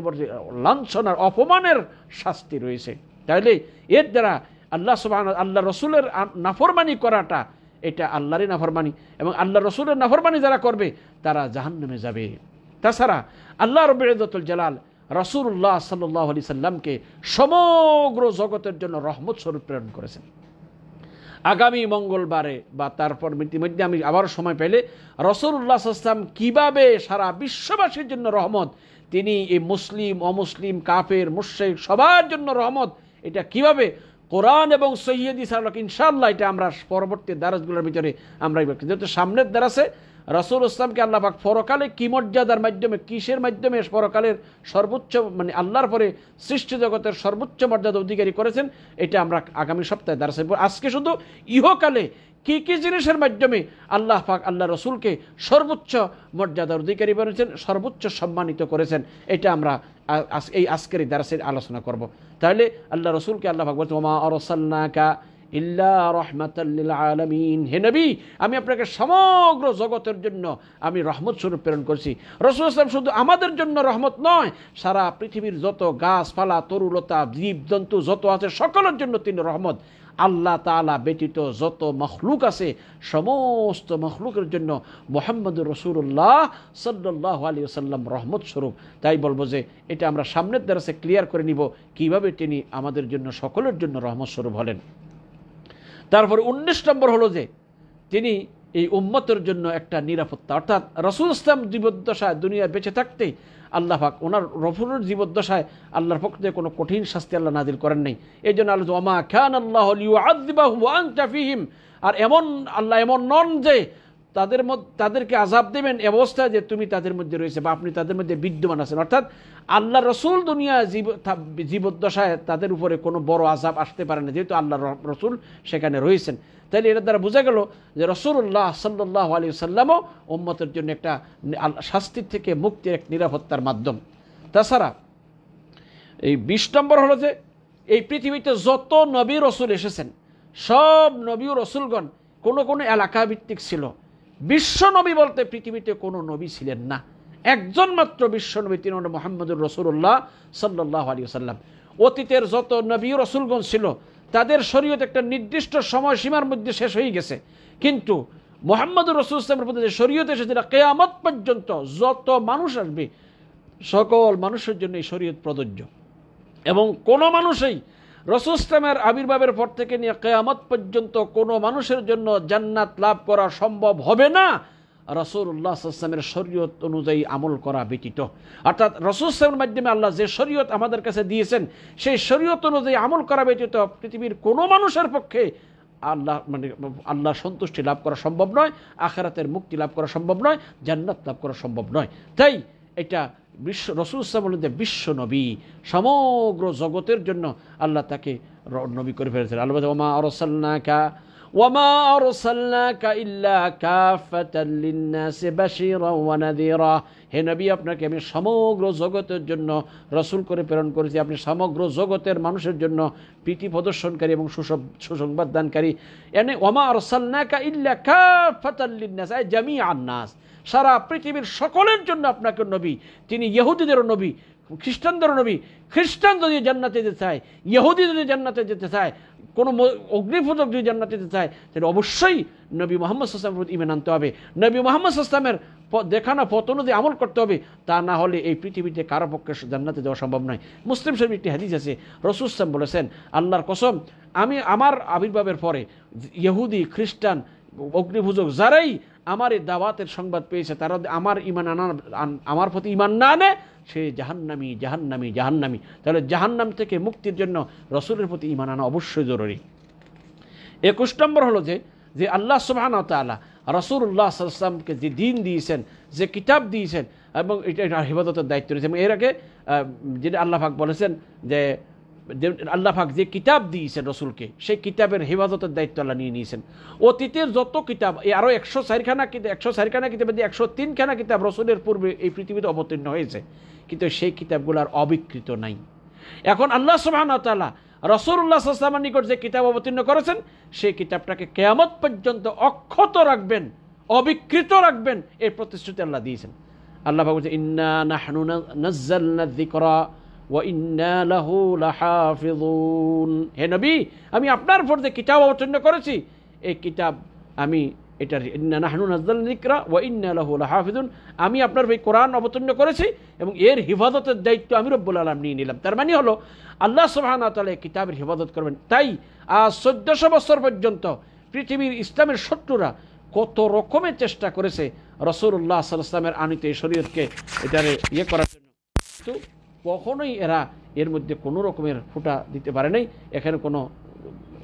লাঞ্ছনার অপমানের শাস্তি রয়েছে। তাহলে এর দ্বারা আল্লাহ রসুলের নাফরমানি করাটা এটা আল্লাহরই নাফরমানি, এবং আল্লাহ রসুলের নাফরমানি যারা করবে তারা জাহান্নামে যাবে। তাছাড়া আল্লাহ রাব্বুল ইজ্জতুল জালাল রাসূলুল্লাহ সাল্লাল্লাহু আলাইহি সাল্লামকে সমগ্র জগতের জন্য রহমত স্বরূপ প্রেরণ করেছেন। আগামী মঙ্গলবারে বা তারপর মধ্যে আমি আবার সময় পেলে রাসূলুল্লাহ সাল্লাল্লাহু আলাইহি সাল্লাম কিভাবে সারা বিশ্ববাসীর জন্য রহমত, তিনি এই মুসলিম অমুসলিম কাফের মুশরিক সবার জন্য রহমত, এটা কিভাবে কোরআন এবং সহিহ হাদিস ইনশাআল্লাহ এটা আমরা পরবর্তী দারাসগুলোর ভিতরে আমরা যেহেতু সামনের দারাসে রাসূল ইসলামকে আল্লাহ পাক পরকালে কি মর্যাদার মাধ্যমে, কিসের মাধ্যমে পরকালের সর্বোচ্চ আল্লাহর পরে সৃষ্টি জগতের সর্বোচ্চ মর্যাদা অধিকারী করেছেন, এটা আমরা আগামী সপ্তাহে দারাসে। আজকে শুধু ইহকালে কি কি জিনিসের মাধ্যমে আল্লাহ পাক আল্লাহ রসুলকে সর্বোচ্চ মর্যাদার অধিকারী করেছেন, সর্বোচ্চ সম্মানিত করেছেন, এটা আমরা আজকের এই দারাসের আলোচনা করব। তাহলে আল্লাহ রসুলকে আল্লাহ পাক বলছেন ওমা আরসালনাকা ইল্লা রাহমাতাল লিল আলামিন, হে নবী আমি আপনাকে সমগ্র জগতের জন্য আমি রহমত স্বরূপ প্রেরণ করছি। রাসূল সাল্লাল্লাহু শুধু আমাদের জন্য রহমত নয়, সারা পৃথিবীর যত গাছপালা তরুলতা জীবজন্তু যত আছে সকলের জন্য তিনি রহমত। আল্লাহ তাআলা ব্যতীত যত মখলুক আছে সমস্ত মখলুকের জন্য মুহাম্মদুর রাসূলুল্লাহ সাল্লাল্লাহু আলাইহি ওয়াসাল্লাম রহমত স্বরূপ। তাই বলবো যে এটা আমরা সামনের দারাসে ক্লিয়ার করে নিব কিভাবে তিনি আমাদের জন্য সকলের জন্য রহমত স্বরূপ হলেন। তারপর 19 নম্বর হলো যে তিনি এই উম্মতের জন্য একটা নিরাপত্তা, অর্থাৎ রাসূল ইসলাম জীবদ্দশায় দুনিয়ায় বেঁচে থাকতেই আল্লাহ পাক ওনার রসুলের জীবদ্দশায় আল্লাহর পক্ষ থেকে কোনো কঠিন শাস্তি আল্লাহ নাজিল করেন নাই। এই জন্য আল্লাহ ওয়া মা কানা আল্লাহু লিয়ুআযিবাহুম ওয়া আনতা ফীহিম, আর এমন আল্লাহ এমন নন যে তাদেরকে আযাব দেবেন এ অবস্থায় যে তুমি তাদের মধ্যে রয়েছে বা আপনি তাদের মধ্যে বিদ্যমান আছেন। অর্থাৎ আল্লাহ রসুল দুনিয়া জীবদ্দশায় তাদের উপরে কোনো বড় আযাব আসতে পারে না, যেহেতু আল্লাহ রসুল সেখানে রয়েছেন। তাইলে এটার দ্বারা বোঝা গেল যে রাসূলুল্লাহ সাল্লাল্লাহু আলাইহি ওয়াসাল্লামও উম্মতের জন্য একটা শাস্তির থেকে মুক্তির এক নিরাপত্তার মাধ্যম। তাছাড়া এই 20 নম্বর হলো যে এই পৃথিবীতে যত নবী রসুল এসেছেন সব নবী ও রসুলগণ কোনো কোনো এলাকা ভিত্তিক ছিল। বিশ্ব নবী বলতে পৃথিবীতে কোনো নবী ছিলেন না, একজন মাত্র বিশ্ব নবী, তিনি হলেন মুহাম্মদুর রাসূলুল্লাহ সাল্লাল্লাহু আলাইহি ওয়াসাল্লাম। অতীতের যত নবী ও রসুলগণ ছিল তাদের শরীয়ত একটা নির্দিষ্ট সময়সীমার মধ্যে শেষ হয়ে গেছে, কিন্তু মুহাম্মদুর রাসূলুল্লাহ সাল্লাল্লাহু আলাইহি ওয়াসাল্লামের প্রতি যে শরীয়ত এসেছে কিয়ামত পর্যন্ত যত মানুষ আসবে সকল মানুষের জন্য এই শরীয়ত প্রযোজ্য। এবং কোনো মানুষই রাসূল ইসলামের আবির্ভাবের পর থেকে নিয়ে কিয়ামত পর্যন্ত কোনো মানুষের জন্য জান্নাত লাভ করা সম্ভব হবে না রাসূলুল্লাহ সাল্লাল্লাহু আলাইহি ওয়াসাল্লামের শরীয়ত অনুযায়ী আমল করা ব্যতীত। অর্থাৎ রাসূল সাল্লাল্লাহু মাধ্যমে আল্লাহ যে শরীয়ত আমাদের কাছে দিয়েছেন সেই শরীয়ত অনুযায়ী আমল করা ব্যতীত পৃথিবীর কোনো মানুষের পক্ষে আল্লাহ সন্তুষ্টি লাভ করা সম্ভব নয়, আখিরাতের মুক্তি লাভ করা সম্ভব নয়, জান্নাত লাভ করা সম্ভব নয়। তাই এটা রাসূল সাল্লাল্লাহু আলাইহি ওয়াসাল্লাম বিশ্ব নবী, সমগ্র জগতের জন্য আল্লাহ তাকে নবী করে ফেলেছেন। আল্লাহ ওয়ামা আরসালনাকা ইল্লা কাফাতাল লিন্নাসি বাশীরান ওয়া নাযীরা, হে নবী আপনাকে আমি সমগ্র জগতের জন্য রাসূল করে প্রেরণ করেছি, আপনি সমগ্র জগতের মানুষের জন্য পীতি প্রদর্শনকারী এবং সুসংবাদ দানকারী। এনে ওয়ামা আরসালনাকা ইল্লা কাফাতাল লিন্নাস আই জামিআন নাস, সারা পৃথিবীর সকলের জন্য আপনাকে নবী। তিনি ইহুদিদেরও নবী, খ্রিস্টানদেরও নবী। খ্রিস্টান যদি জান্নাতে যেতে চায়, ইহুদি যদি জান্নাতে যেতে চায়, কোনো অগ্নিপূজক যদি জান্নাতে যেতে চায়, তাহলে অবশ্যই নবী মুহাম্মদ সাল্লাল্লাহু আলাইহি ওয়াসাল্লামের ইমান আনতে হবে, নবী মুহাম্মদ সাল্লাল্লাহু আলাইহি ওয়াসাল্লামের দেখানো পথ অনুযায়ী আমল করতে হবে। তা না হলে এই পৃথিবীতে কারো পক্ষে জান্নাতে যাওয়া সম্ভব নয়। মুসলিম শরীফে একটি হাদিস আছে, রাসূল সাল্লাল্লাহু আলাইহি ওয়াসাল্লাম বলেছেন, আল্লাহর কসম আমি আমার আবির্ভাবের পরে ইহুদি, খ্রিস্টান, অগ্নিপূজক যারাই আমার এই দাওয়াতের সংবাদ পেয়েছে তারা আমার প্রতি ঈমান না আনে সে জাহান্নামী, জাহান্নামী, জাহান্নামী। তাহলে জাহান্নাম থেকে মুক্তির জন্য রাসূলের প্রতি ঈমান আনা অবশ্যই জরুরি। 21 নম্বর হলো যে আল্লাহ সুবহানাহু ওয়া তাআলা রাসূলুল্লাহ সাল্লাল্লাহু আলাইহি ওয়াসাল্লামকে যে দ্বীন দিয়েছেন, যে কিতাব দিয়েছেন, এবং এটা হিফাজতের দায়িত্ব রয়েছে। এবং এর আগে যেটা আল্লাহ পাক বলেছেন যে আল্লাহ পাক যে কিতাব দিয়েছেন রসুলকে, সেই কিতাবের হেফাজতের দায়িত্ব আল্লাহ নিয়ে নিয়েছেন। অতীতের যত কিতাব, এই আরও 104খানা কিতাবের দিয়ে 103খানা কিতাব রসুলের পূর্বে এই পৃথিবীতে অবতীর্ণ হয়েছে, কিন্তু সেই কিতাবগুলো আর অবিকৃত নাই। এখন আল্লাহ সুবহানাহু ওয়া তাআলা রাসূলুল্লাহ সাল্লাল্লাহু আলাইহি ওয়াসাল্লামের নিকট যে কিতাব অবতীর্ণ করেছেন সেই কিতাবটাকে কিয়ামত পর্যন্ত অক্ষত রাখবেন, অবিকৃত রাখবেন, এই প্রতিশ্রুতি আল্লাহ দিয়েছেন। আল্লাহ পাক বলেছেন, ইন্না নাহনু নাযালনা যিকরা ওয়া ইন্না লাহু লাহাফিজুন, হে নবী আমি আপনার উপর যে কিতাব অবতীর্ণ করেছি এই কিতাব আমি এটার ইন্না নাহনু নাযালনা যিকরা ওয়া ইন্না লাহু লাহাফিজুন, আমি আপনার এই কোরআন অবতীর্ণ করেছি এবং এর হিফাজতের দায়িত্ব আমি রব্বুল আলামিন নিয়ে নিলাম। তার মানে হলো আল্লাহ সুবহানাহু ওয়া তাআলা এই কিতাবের হিফাজত করবেন। তাই আজ 1400 বছর পর্যন্ত পৃথিবীর ইসলামের শত্রুরা কত রকমের চেষ্টা করেছে রাসূলুল্লাহ সাল্লাল্লাহু আলাইহি ওয়াসাল্লামের আনিত এই শরীয়তকে এটারে করার জন্য, কিন্তু কখনোই এরা এর মধ্যে কোনো রকমের ফুটা দিতে পারে নাই, এখানে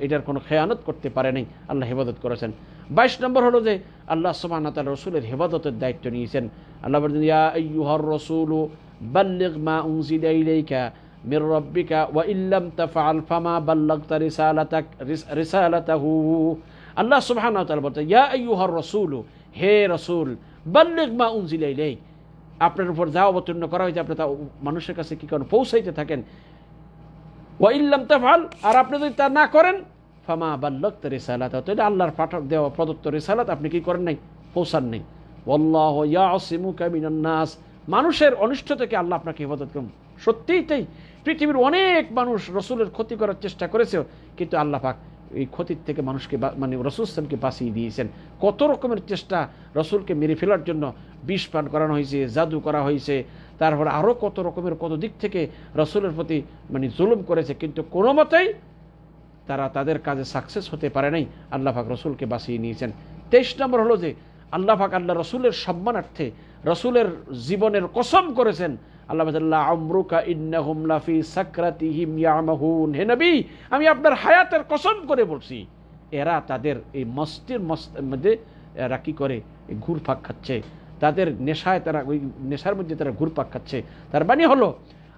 এটার কোনো খেয়ানত করতে পারে নাই, আল্লাহ হেফাজত করেছেন। 22 নম্বর হলো যে আল্লাহ সুবহানাহু ওয়া তাআলা রাসূলের হেফাজতের দায়িত্ব নিয়েছেন। আল্লাহ বলেন, ইয়া আইয়ুহার রাসূলু বাল্লিগ মা উনজিলা ইলাইকা মির রাব্বিকা ওয়া ইল্লাম তাফআল ফামা বাল্লাগতা রিসালাতাহু। আল্লাহ সুবহানাহু ওয়া তাআলা বলেন, ইয়া আইয়ুহার রাসূলু, হে রাসূল, বাল্লিগ মা উনজিলা ইলাইক, আপনার উপর যা অবতীর্ণ করা হয়েছে আপনি তা মানুষের কাছে কি করেন, পৌঁছাইতে থাকেন। ওয়া ইল্লাম তাফআল, আর আপনি যদি তা না করেন, ফামা বাল্লাগতা রিসালাতাহু, তাহলে আল্লাহর পাঠক দেওয়া প্রদত্ত রিসালাত আপনি কি করেন নাই, পৌঁছান নাই। ওয়াল্লাহু ইয়াসিমুকা মিনান নাস, মানুষের অনিষ্ট থেকে আল্লাহ আপনাকে হেফাজত করুন। সত্যিই তাই, পৃথিবীর অনেক মানুষ রসুলের ক্ষতি করার চেষ্টা করেছে, কিন্তু আল্লাহ পাক এই ক্ষতির থেকে মানুষকে রাসূল সাল্লাল্লাহু বাঁচিয়ে দিয়েছেন। কত রকমের চেষ্টা রসুলকে মেরে ফেলার জন্য, বিষ পান করানো হয়েছে, জাদু করা হয়েছে, তারপরে আরও কত রকমের কত দিক থেকে রসুলের প্রতি জুলুম করেছে, কিন্তু কোনো মতেই তারা তাদের কাজে সাকসেস হতে পারে নাই। আল্লাহ পাক রসুলকে বাঁচিয়ে নিয়েছেন। 23 নম্বর হলো যে আল্লাহ পাক আল্লাহ রসুলের সম্মানার্থে রসুলের জীবনের কসম করেছেন। আল্লাহ বলেন আমরুকা ইন্নাহুম লাফি সাকরাতিহিম ইয়ামাহুন, হে নবী আমি আপনার হায়াতের কসম করে বলছি এরা তাদের এই মস্তির মধ্যে এরা কি করে ঘুরপাক খাচ্ছে, তাদের নেশায় তারা ওই নেশার মধ্যে তারা ঘুরপাক খাচ্ছে। তার মানে হলো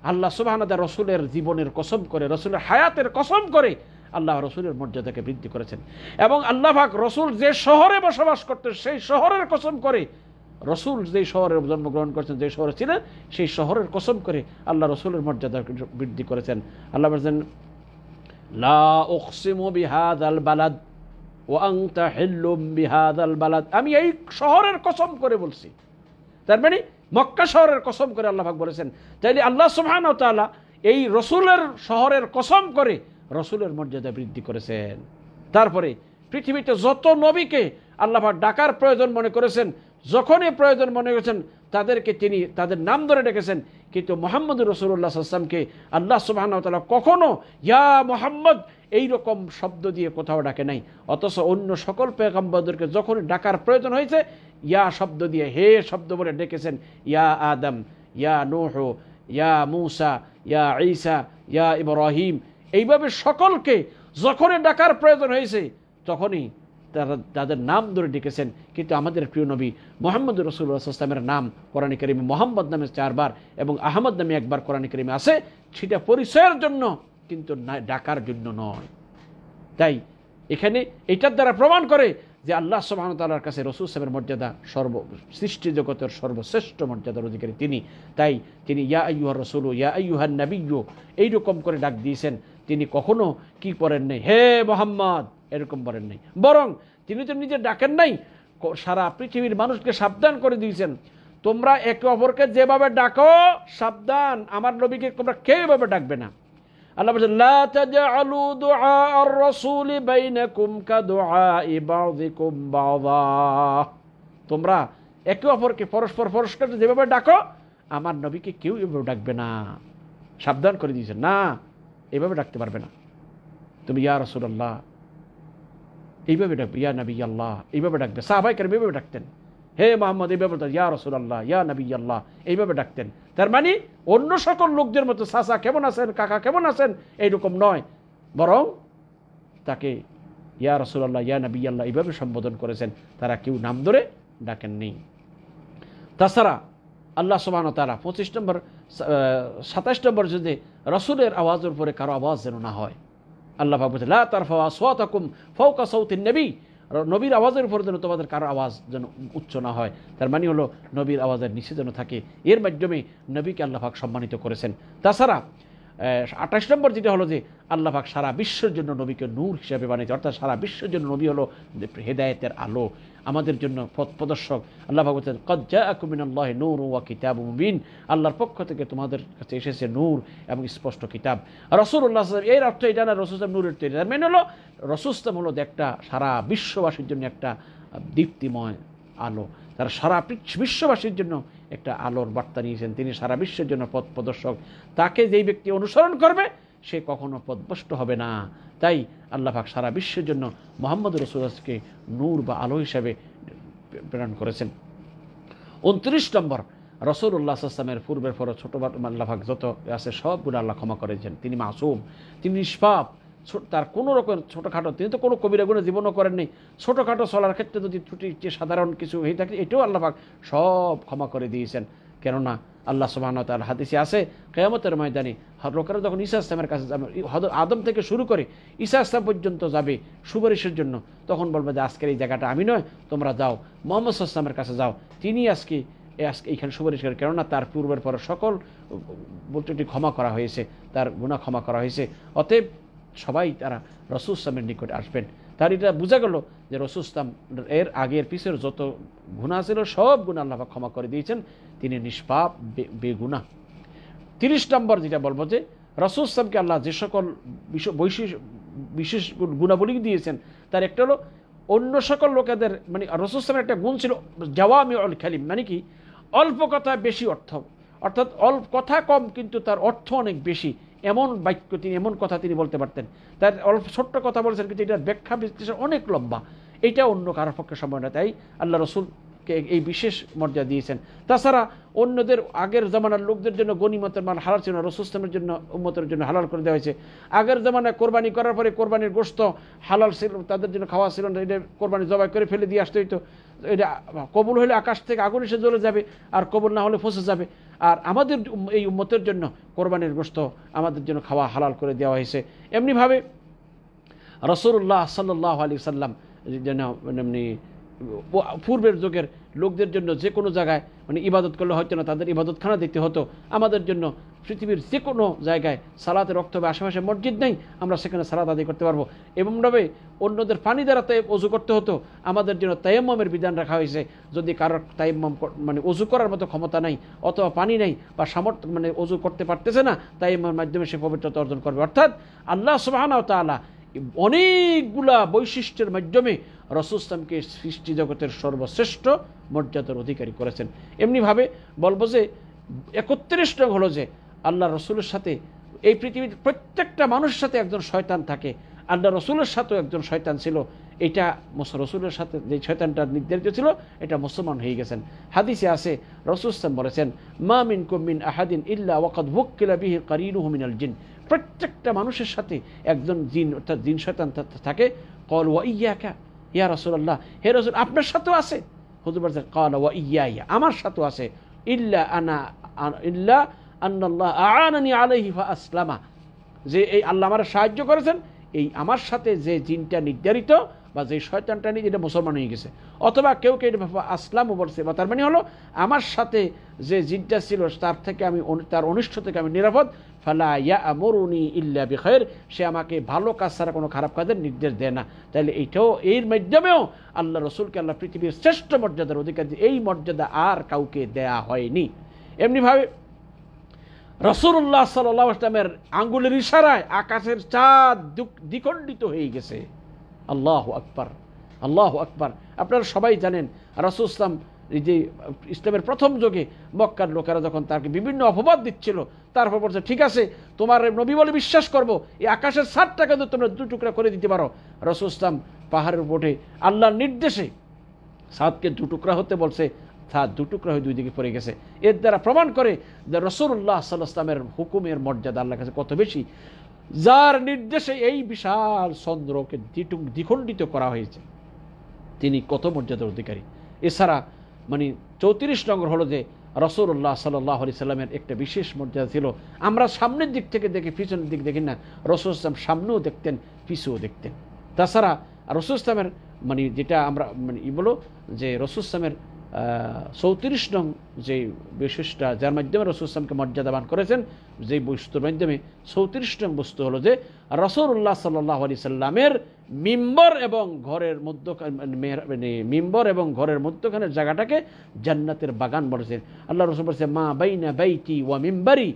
আল্লাহ সুবহানাহু ওয়া তাআলা রসুলের জীবনের কসম করে, রসুলের হায়াতের কসম করে আল্লাহ রসুলের মর্যাদাকে বৃদ্ধি করেছেন। এবং আল্লাহ পাক রসুল যে শহরে বসবাস করতেন সেই শহরের কসম করে, রসুল যে শহরে জন্মগ্রহণ করেছেন, যে শহরে ছিলেন সেই শহরের কসম করে আল্লাহ রসুলের মর্যাদা বৃদ্ধি করেছেন। আল্লাহ বলেছেন লা উকসিমু বিহাযাল বালাদ ওয়া আনতা হিল্লুম বিহাযাল বালাদ, আমি এই শহরের কসম করে বলছি। তার মানে মক্কা শহরের কসম করে আল্লাহ পাক বলেছেন। তাইলে আল্লাহ সুবহানাহু ওয়া তাআলা এই রসুলের শহরের কসম করে রসুলের মর্যাদা বৃদ্ধি করেছেন। তারপরে পৃথিবীতে যত নবীকে আল্লাহ পাক ডাকার প্রয়োজন মনে করেছেন, যখনই প্রয়োজন মনে করেছেন তাদেরকে তিনি তাদের নাম ধরে ডেকেছেন। কিন্তু মুহাম্মদুর রাসূলুল্লাহ সাল্লাল্লাহু আলাইহি ওয়াসাল্লামকে আল্লাহ সুবহানাহু ওয়া তাআলা কখনো ইয়া মুহাম্মদ এইরকম শব্দ দিয়ে কোথাও ডাকে নাই। অথচ অন্য সকল পয়গম্বরদেরকে যখনই ডাকার প্রয়োজন হয়েছে ইয়া শব্দ দিয়ে, হে শব্দ বলে ডেকেছেন। ইয়া আদম, ইয়া নূহ, ইয়া মূসা, ইয়া ঈসা, ইয়া ইব্রাহিম, এইভাবে সকলকে যখনই ডাকার প্রয়োজন হয়েছে তখনই তারা তাদের নাম ধরে ডেকেছেন। কিন্তু আমাদের প্রিয় নবী মুহাম্মদুর রাসূলুল্লাহ সাল্লাল্লাহু আলাইহি ওয়াসাল্লামের নাম কোরআনে কারিমে মুহাম্মদ নামে 4 বার এবং আহমদ নামে 1 বার কোরআনে কারিমে আছে, সেটা পরিচয়ের জন্য কিন্তু ডাকার জন্য নয়। তাই এখানে এটার দ্বারা প্রমাণ করে যে আল্লাহ সুবহানাহু ওয়া তাআলার কাছে রাসূল সাহেবের মর্যাদা সৃষ্টি জগতের সর্বশ্রেষ্ঠ মর্যাদার অধিকারী তিনি। তাই তিনি ইয়া আইয়ুহার রাসূল ইয়া আইয়ুহান নাবিয়্যু এইরকম করে ডাক দিয়েছেন। তিনি কখনো কি করেন নাই হে মুহাম্মদ এরকম বলেন নাই, বরং তিনি তো নিজে ডাকেন নাই, সারা পৃথিবীর মানুষকে সাবধান করে দিয়েছেন তোমরা একে অপরকে যেভাবে ডাকো সাবধান, আমার নবীকে তোমরা কেউ এভাবে ডাকবে না। আল্লাহ বলেন লা তাজআলু দুআ আর-রাসূলি বাইনাকুম কাদুআই বাযিকুম বাযা, তোমরা একে অপরকে পরস্পর যেভাবে ডাকো আমার নবীকে কেউ এভাবে ডাকবে না। সাবধান করে দিয়েছেন, না এইভাবে ডাকতে পারবে না। তুমি ইয়া রাসূলুল্লাহ এইভাবে ডাকবে, ইয়া নবী আল্লাহ এইভাবে ডাকবে। সাহাবায়ে কেরাম এইভাবে ডাকতেন, হে মুহাম্মদ এইভাবে বলতেন, ইয়া রাসূলুল্লাহ ইয়া নবী আল্লাহ এইভাবে ডাকতেন। তার মানে অন্য সকল লোকদের মতো চাচা কেমন আছেন, কাকা কেমন আছেন এইরকম নয়, বরং তাকে ইয়া রাসূলুল্লাহ ইয়া নবী আল্লাহ এইভাবে সম্বোধন করেছেন। তারা কেউ নাম ধরে ডাকেননি। তাছাড়া আল্লাহ সুবহানাহু ওয়া তাআলা 25 নম্বর 27 নম্বর যদি রসুলের আওয়াজের উপরে কারো আওয়াজ যেন না হয়। আল্লাহ পাক বলেছেন লা তারফাউ আসওয়াতাকুম ফাওকা সাউতিন নবী, নবীর আওয়াজের উপর যেন তোমাদের কারো আওয়াজ যেন উচ্চ না হয়। তার মানে হলো নবীর আওয়াজের নিচে যেন থাকে। এর মাধ্যমে নবীকে আল্লাহ পাক সম্মানিত করেছেন। তাছাড়া 28 নম্বর যেটা হলো যে আল্লাহ পাক সারা বিশ্বের জন্য নবীকে নূর হিসেবে বানিয়েছে, অর্থাৎ সারা বিশ্বের জন্য নবী হলো হেদায়েতের আলো, আমাদের জন্য পথ প্রদর্শক। আল্লাহ পাক বলেছেন ক্বাদ জাআকুম মিনাল্লাহি নূরুন ওয়া কিতাবুম মুবিন, আল্লাহর পক্ষ থেকে তোমাদের কাছে এসেছে নূর এবং স্পষ্ট কিতাব। রাসূলুল্লাহ সাল্লাল্লাহু আলাইহি ওয়াসাল্লাম এর অর্থ এটা না রাসূল সাল্লাল্লাহু নূরের তৈরি, তার মানে হলো রাসূল সাল্লাল্লাহু হলো একটা সারা বিশ্ববাসীর জন্য একটা দীপ্তিময় আলো, তারা সারা বিশ্ববাসীর জন্য একটা আলোর বার্তা নিয়েছেন। তিনি সারা বিশ্বের জন্য পথ প্রদর্শক, তাকে যেই ব্যক্তি অনুসরণ করবে সে কখনো পথভ্রষ্ট হবে না। তাই আল্লাহ পাক সারা বিশ্বের জন্য মুহাম্মদ রাসূলুল্লাহকে নূর বা আলো হিসাবে প্রেরণ করেছেন। 29 নম্বর রাসূলুল্লাহ সাল্লাল্লাহু আলাইহি ওয়াসাল্লামের পূর্বের পর ছোট আল্লাহ পাক যত আছে সবগুলো আল্লাহ ক্ষমা করেছেন। তিনি মাসুম, তিনি নিষ্পাপ, তার কোনো রকম ছোটোখাটো, তিনি তো কোনো কবিরা গুনাহ জীবনও করেননি। ছোটোখাটো চলার ক্ষেত্রে যদি ত্রুটি সাধারণ কিছু হয়ে থাকে এটাও আল্লাহ পাক সব ক্ষমা করে দিয়েছেন। কেননা আল্লাহ সুবহানাহু ওয়া তাআলা হাদিসে আছে কিয়ামতের ময়দানে লোকেরা যখন ঈসা ইসলামের কাছে যাবে, আদম থেকে শুরু করে ঈসা ইসলাম পর্যন্ত যাবে সুপারিশের জন্য, তখন বলবে যে আজকের এই জায়গাটা আমি নয়, তোমরা যাও মুহাম্মদ সাল্লাল্লাহু আলাইহি ওয়াসাল্লামের কাছে যাও, তিনি আজকে এইখানে সুপারিশ করে। কেননা তার পূর্বের পর সকল বলতে ক্ষমা করা হয়েছে, তার গুনাহ ক্ষমা করা হয়েছে। অতএব সবাই তারা রাসূল সাল্লামের নিকটে আসবেন। তার এটা বোঝা গেল যে রাসূল সাল্লাম এর আগের পিছের যত গুনাহ ছিল সব গুনাহ আল্লাহ পাক ক্ষমা করে দিয়েছেন, তিনি নিষ্পাপ বেগুনাহ। 30 নম্বর যেটা বলবো যে রাসূল সাল্লামকে আল্লাহ যে সকল বিশেষ গুণাবলী দিয়েছেন তার একটা হলো অন্য সকল লোকেদের, মানে রাসূল সাল্লামের একটা গুণ ছিল জাওয়ামিউল কালিম, মানে কি অল্প কথা বেশি অর্থ, অর্থাৎ অল্প কথা কম কিন্তু তার অর্থ অনেক বেশি, এমন বাক্য তিনি, এমন কথা তিনি বলতে পারতেন। তার অল্প ছোট্ট কথা বলেছেন কিন্তু এটার ব্যাখ্যা বিশ্লেষণ অনেক লম্বা। এটা অন্য কারোর পক্ষে সম্ভব না। তাই আল্লাহ রসুলকে এই বিশেষ মর্যাদা দিয়েছেন। তাছাড়া অন্যদের আগের জামানার লোকদের জন্য গনিমতের মাল হালাল ছিল না, রসুল ইসলামের জন্য উম্মতের জন্য হালাল করে দেওয়া হয়েছে। আগের জামানায় কোরবানি করার পরে কোরবানির গোশত হালাল ছিল, তাদের জন্য খাওয়া ছিল না, এটা কোরবানি জবাই করে ফেলে দিয়ে আসতে হইতো। এটা কবুল হলে আকাশ থেকে আগুন এসে জ্বলে যাবে, আর কবুল না হলে ফসে যাবে। আর আমাদের এই উম্মতের জন্য কোরবানির গোশত আমাদের জন্য খাওয়া হালাল করে দেওয়া হয়েছে। এমনিভাবে রাসূলুল্লাহ সাল্লাল্লাহু আলাইহি সাল্লাম যেন এমনি পূর্বের যুগের লোকদের জন্য যে কোনো জায়গায় মানে ইবাদত করলে হয়তো না, তাদের ইবাদতখানা দিতে হতো। আমাদের জন্য পৃথিবীর যে কোনো জায়গায় সালাতে রক্ত হবে, আশেপাশে মসজিদ নেই, আমরা সেখানে সালাত আদায় করতে পারবো। এমনভাবে অন্যদের পানি দ্বারা অজু করতে হতো, আমাদের জন্য তায়াম্মুমের বিধান রাখা হয়েছে। যদি কারোর তায়াম্মুম মানে অজু করার মতো ক্ষমতা নাই অথবা পানি নেই বা সামর্থ্য মানে অজু করতে পারতেছে না, তায়াম্মুমের মাধ্যমে সে পবিত্রতা অর্জন করবে। অর্থাৎ আল্লাহ সুবহানাহু ওয়া তাআলা অনেকগুলা বৈশিষ্ট্যের মাধ্যমে রাসূল ইসলামকে সৃষ্টি জগতের সর্বশ্রেষ্ঠ মর্যাদার অধিকারী করেছেন। এমনিভাবে বলবো যে ৩১ নং হলো যে আল্লাহ রসুলের সাথে এই পৃথিবীর প্রত্যেকটা মানুষের সাথে একজন শয়তান থাকে। আল্লাহ রসুলের সাথেও একজন শয়তান ছিল। এটা রসুলের সাথে যে শয়তানটা নির্ধারিত ছিল এটা মুসলমান হয়ে গেছেন। হাদিসে আছে রাসূল সাল্লাল্লাহু আলাইহি ওয়াসাল্লাম বলেছেন, মা মিনকুম মিন আহাদিন ইল্লা ওয়াকাদ ওয়াক্কিলা বিহি কারিনুহু মিনাল জিন। প্রত্যেকটা মানুষের সাথে একজন জিন অর্থাৎ জিন শয়তান থাকে। ক্বাল ওয়া ইয়াকা ইয়া রাসূলুল্লাহ, হে রাসূল আপনার সাথেও আছে? হুজুর বলেন ক্বাল ওয়া ইয়া, আমার সাথেও আছে। ইল্লা আন্নাল্লাহ আ'আনানি আলাইহি ফাআসলামা, যে এই আল্লাহ আমার সাহায্য করেছেন, এই আমার সাথে যে জিনটা নির্ধারিত বা যে শয়তানটা নিয়ে এটা মুসলমান হয়ে গেছে। অথবা কেউ কেউ আসলামও বলছে, বা তার মানে হলো আমার সাথে যে জিনটা ছিল তার থেকে আমি তার অনিষ্ট থেকে আমি নিরাপদ। ফালা ইয়া'মুরুনি ইল্লা বিখাইর, সে আমাকে ভালো কাজ ছাড়া কোনো খারাপ কাজের নির্দেশ দেয় না। তাহলে এইটাও এর মাধ্যমেও আল্লাহ রসুলকে আল্লাহ পৃথিবীর শ্রেষ্ঠ মর্যাদার অধিকারী, এই মর্যাদা আর কাউকে দেয়া হয়নি। এমনিভাবে রাসূলুল্লাহ সাল্লাল্লাহু আলাইহি ওয়াসাল্লামের আঙ্গুলের ইশারায় আকাশের চাঁদ দ্বিখণ্ডিত হয়ে গেছে। আল্লাহু আকবার, আল্লাহু আকবার। আপনারা সবাই জানেন রাসূল ইসলাম যে ইসলামের প্রথম যুগে মক্কার লোকেরা যখন তাকে বিভিন্ন অপবাদ দিচ্ছিল, তারপর বলছে ঠিক আছে তোমার নবী বলে বিশ্বাস করবো, এই আকাশের ছাদটাকে তো তোমরা দু টুকরা করে দিতে পারো। রাসূল ইসলাম পাহাড়ের উপরে আল্লাহর নির্দেশে ছাদকে দু টুকরা হতে বলছে, ছাদ দু টুকরা হয়ে দুই দিকে পড়ে গেছে। এর দ্বারা প্রমাণ করে যে রাসূলুল্লাহ সাল্লাল্লাহু আলাইহি ওয়াসাল্লামের হুকুমের মর্যাদা আল্লাহর কাছে কত বেশি, যার নির্দেশে এই বিশাল চন্দ্রকে দ্বিখণ্ডিত করা হয়েছে, তিনি কত মর্যাদার অধিকারী। এছাড়া মানে 34 নম্বর হলো যে রাসূলুল্লাহ সাল্লাল্লাহু আলাইহি সাল্লামের একটা বিশেষ মর্যাদা ছিল। আমরা সামনের দিক থেকে দেখি, পিছনের দিক দেখি না। রাসূল ইসলাম সামনেও দেখতেন, পিছুও দেখতেন। তাছাড়া রাসূল ইসলামের মানে যেটা আমরা মানে বলো যে রাসূল ইসলামের 34 নং যে বিশেষটা যার মাধ্যমে রাসূল ইসলামকে মর্যাদাবান করেছেন, যে বস্তুর মাধ্যমে 34 নং বস্তু হলো যে রাসূলুল্লাহ সাল্লাল্লাহু আলাইহি সাল্লামের মিম্বর এবং ঘরের মধ্যখানের জায়গাটাকে জান্নাতের বাগান বলেছেন। আল্লাহ রাসূল বলেছেন, মা বাইনা বাইতি ওয়া মিম্বরি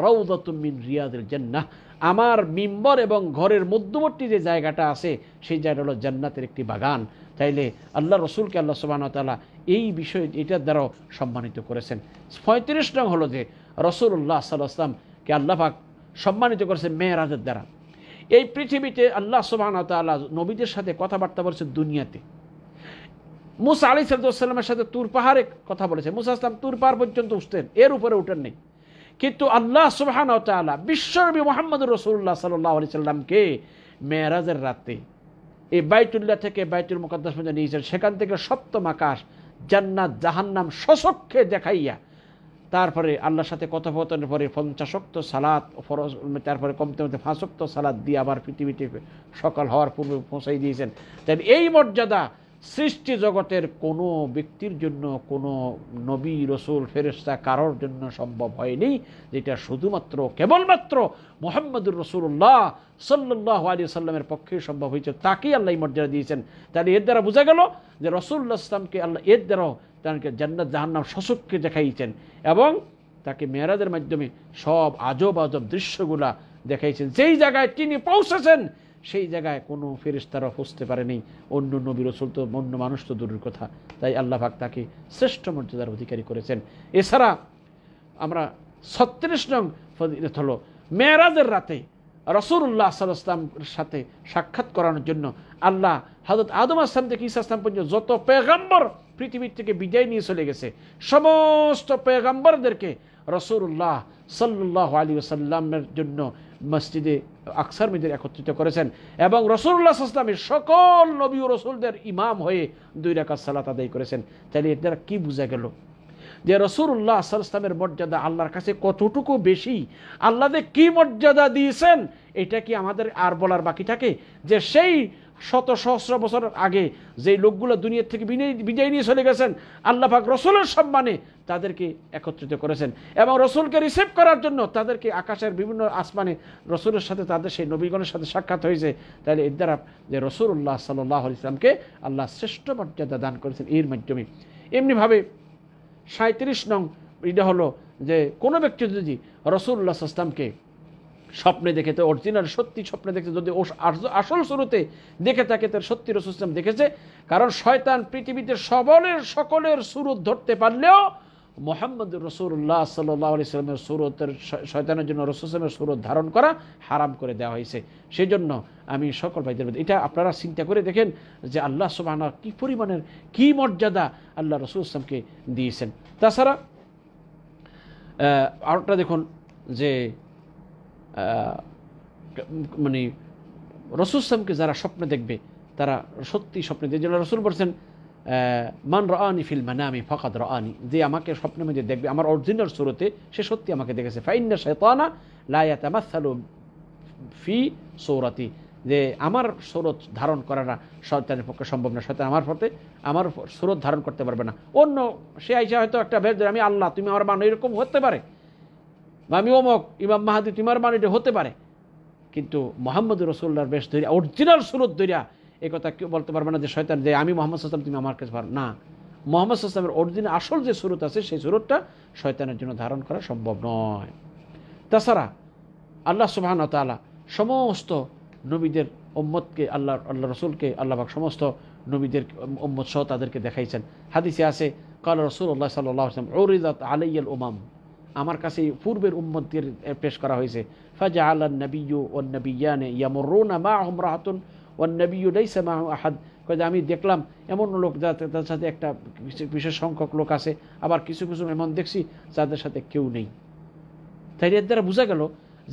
রাউযাতুম মিন রিয়াদিল জান্নাহ, আমার মিম্বর এবং ঘরের মধ্যবর্তী যে জায়গাটা আছে সেই জায়গাটা হলো জান্নাতের একটি বাগান। তাইলে আল্লাহ রসুলকে আল্লাহ সুবহানাহু ওয়া তাআলা এই বিষয়ে এটার দ্বারাও সম্মানিত করেছেন। 35 নং হলো যে রাসূলুল্লাহ সাল্লাল্লাহু আলাইহি ওয়াসাল্লামকে আল্লাহ পাক সম্মানিত করেছেন মেরাজের দ্বারা। এই পৃথিবীতে আল্লাহ সুবহানাহু ওয়া তাআলা নবীদের সাথে কথাবার্তা বলেছেন দুনিয়াতে। মুসা আলাইহিস সালামের সাথে তুর পাহাড়ে কথা বলেছে, মুসা আসলাম তুর পাহাড় পর্যন্ত উঠতেন, এর উপরে উঠেন নেই। কিন্তু আল্লাহ সুবহানাহু ওয়া তাআলা বিশ্বনবী মুহাম্মদুর রাসূলুল্লাহ সাল্লাল্লাহু আলাইহি সাল্লামকে মেরাজের রাতে এই বাইতুল্লাহ থেকে বাইতুল মুকাদ্দাস পর্যন্ত নিয়েছেন। সেখান থেকে সপ্তম আকাশ, জান্নাত, জাহান্নাম স্বচক্ষে দেখাইয়া তারপরে আল্লাহর সাথে কথোপকথনের পরে 50 ওয়াক্ত সালাত ফরজ, তারপরে কমতে কমতে 5 ওয়াক্ত সালাত দিয়ে আবার পৃথিবীতে সকাল হওয়ার পূর্বে পৌঁছাই দিয়েছেন। তাই এই মর্যাদা সৃষ্টি জগতের কোনো ব্যক্তির জন্য, কোনো নবী রসুল ফেরেশতা কারোর জন্য সম্ভব হয়নি, যেটা শুধুমাত্র কেবলমাত্র মুহাম্মদুর রাসূলুল্লাহ সাল্লাল্লাহু আলাইহি ওয়াসাল্লামের পক্ষে সম্ভব হয়েছে। তাকেই আল্লাহ মর্যাদা দিয়েছেন। তাহলে এর দ্বারা বোঝা গেল যে রাসূলুল্লাহ ইসলামকে আল্লাহ এর দ্বারাও তাকে জান্নাত জাহান্নাম স্বচক্ষে দেখাইছেন এবং তাকে মেরাজের মাধ্যমে সব আজব আজব দৃশ্যগুলা দেখাইছেন। যেই জায়গায় তিনি পৌঁছেছেন সেই জায়গায় কোনো ফেরেশতারা পৌঁছতে পারেনি, অন্য নবী রাসূল তো, অন্য মানুষ তো দূরের কথা। তাই আল্লাহ পাক তাকে শ্রেষ্ঠ মর্যাদার অধিকারী করেছেন। এছাড়া আমরা 36 নং ফজিলত হলো মেরাজের রাতে রাসূলুল্লাহ সাল্লাল্লাহু আলাইহি ওয়াসাল্লামের সাথে সাক্ষাৎ করানোর জন্য আল্লাহ হযরত আদম আলাইহিস সালাম থেকে ঈসা আলাইহিস সালাম পর্যন্ত যত পয়গম্বর পৃথিবীর থেকে বিদায় নিয়ে চলে গেছে, সমস্ত পয়গম্বরদেরকে রাসূলুল্লাহ সাল্লাল্লাহু আলাইহি ওয়াসাল্লামের জন্য মসজিদে আকসার মধ্যে একত্রিত করেছেন এবং রাসূলুল্লাহ সাল্লাল্লাহু আলাইহি ওয়াসাল্লামের সকল নবী ও রাসূলদের ইমাম হয়ে 2 রাকাত সালাত আদায় করেছেন। তাহলে এর দ্বারা কি বোঝা গেল যে রাসূলুল্লাহ সাল্লাল্লাহু আলাইহি ওয়াসাল্লামের মর্যাদা আল্লাহর কাছে কতটুকু বেশি, আল্লাহ যে কি মর্যাদা দিয়েছেন এটা কি আমাদের আর বলার বাকি থাকে? যে সেই শত সহস্র বছর আগে যে লোকগুলো দুনিয়া থেকে বিদায় নিয়ে চলে গেছেন, আল্লাহ পাক রাসূলের সম্মানে তাদেরকে একত্রিত করেছেন এবং রাসূলকে রিসিভ করার জন্য তাদেরকে আকাশের বিভিন্ন আসমানে রাসূলের সাথে তাদের সেই নবীগণের সাথে সাক্ষাৎ হয়েছে। তাহলে এর দ্বারা যে রাসূলুল্লাহ সাল্লাল্লাহু আলাইহি ওয়াসাল্লামকে আল্লাহ শ্রেষ্ঠ মর্যাদা দান করেছেন এর মাধ্যমে। এমনিভাবে 37 নং এটা হলো যে কোনো ব্যক্তি যদি রাসূলুল্লাহ সাল্লাল্লাহু আলাইহি ওয়াসাল্লামকে স্বপ্নে দেখে, তো অরিজিনাল সত্যি স্বপ্নে দেখে, যদি আসল শুরুতে দেখে থাকে তার সত্যি রাসূল সাল্লাল্লাহু আলাইহি ওয়াসাল্লাম দেখেছে। কারণ শয়তান পৃথিবীতে সকলের সুরত ধরতে পারলেও মুহাম্মদুর রাসূলুল্লাহ সাল্লাল্লাহু আলাইহি ওয়াসাল্লামের সুরতের শয়তানের জন্য রাসূল সাল্লাল্লাহু আলাইহি ওয়াসাল্লামের সুরত ধারণ করা হারাম করে দেওয়া হয়েছে। সেই জন্য আমি সকল ভাইদের মধ্যে এটা আপনারা চিন্তা করে দেখেন যে আল্লাহ সুবহানাহু কি পরিমাণের কি মর্যাদা আল্লাহ রাসূল সাল্লাল্লাহু আলাইহি ওয়াসাল্লামকে দিয়েছেন। তাছাড়া আরেকটা দেখুন যে মানে রাসূল সাল্লাল্লাহু যারা স্বপ্নে দেখবে তারা সত্যি স্বপ্নে দেখবে। যেন রাসূল বলেছেন মান রাআনি ফিল মানামি ফাকাদ রাআনি, যে আমাকে স্বপ্নের মধ্যে দেখবে আমার অরিজিনাল সুরতে সে সত্যি আমাকে দেখেছে। ফাইন্না শাইতানা লা ইয়াতামাসসালু ফি সূরাতি, যে আমার সুরত ধারণ করাটা শয়তানের পক্ষে সম্ভব না, শয়তান আমার সুরত ধারণ করতে পারবে না। অন্য সে আইসা হয়তো একটা বের ধরে আমি আল্লাহ তুমি আমার মানো, এরকম হতে পারে, বা আমি অমক ইমাম মাহাদি তোমার মানো, এটা হতে পারে। কিন্তু মুহাম্মদুর রাসূলুল্লাহর বেশ ধরিয়া অরিজিনাল সুরত ধরিয়া এই কথা কেউ বলতে পারবে না যে শয়তান যে আমি মুহাম্মদ সাল্লাল্লাহু আলাইহি ওয়াসাল্লাম তুমি আমার কাছে পারো না। মুহাম্মদ সাল্লাল্লাহু আলাইহি ওয়াসাল্লামের অরিজিনাল আসল যে সুরত আছে সেই সুরতটা শয়তানের জন্য ধারণ করা সম্ভব নয়। তাছাড়া আল্লাহ সুবহানাহু ওয়া তাআলা সমস্ত নবীদের উম্মতকে আল্লাহ রাসূলকে আল্লাহ পাক সমস্ত নবীদের উম্মত সহ তাদেরকে দেখাইছেন। হাদিসে আছে কাল রাসূলুল্লাহ সাল্লাল্লাহু আলাইহি ওয়াসাল্লাম উরিদাত আলাইয়াল উমাম, আমার কাছে পূর্বের উম্মতদের পেশ করা হয়েছে। ফাজাআলান নাবিয়্যু ওয়ান নাবিয়্যানে ইয়ামুরুনা মাআহুম রাহাতুন ওয়ান নাবিয়্যু লাইসা মাআহু আহাদ, কয় আমি দেখলাম এমন লোক যাদের সাথে একটা বিশেষ সংখ্যক লোক আছে, আবার কিছু এমন দেখছি যাদের সাথে কেউ নেই। তাই এর দ্বারা বোঝা গেল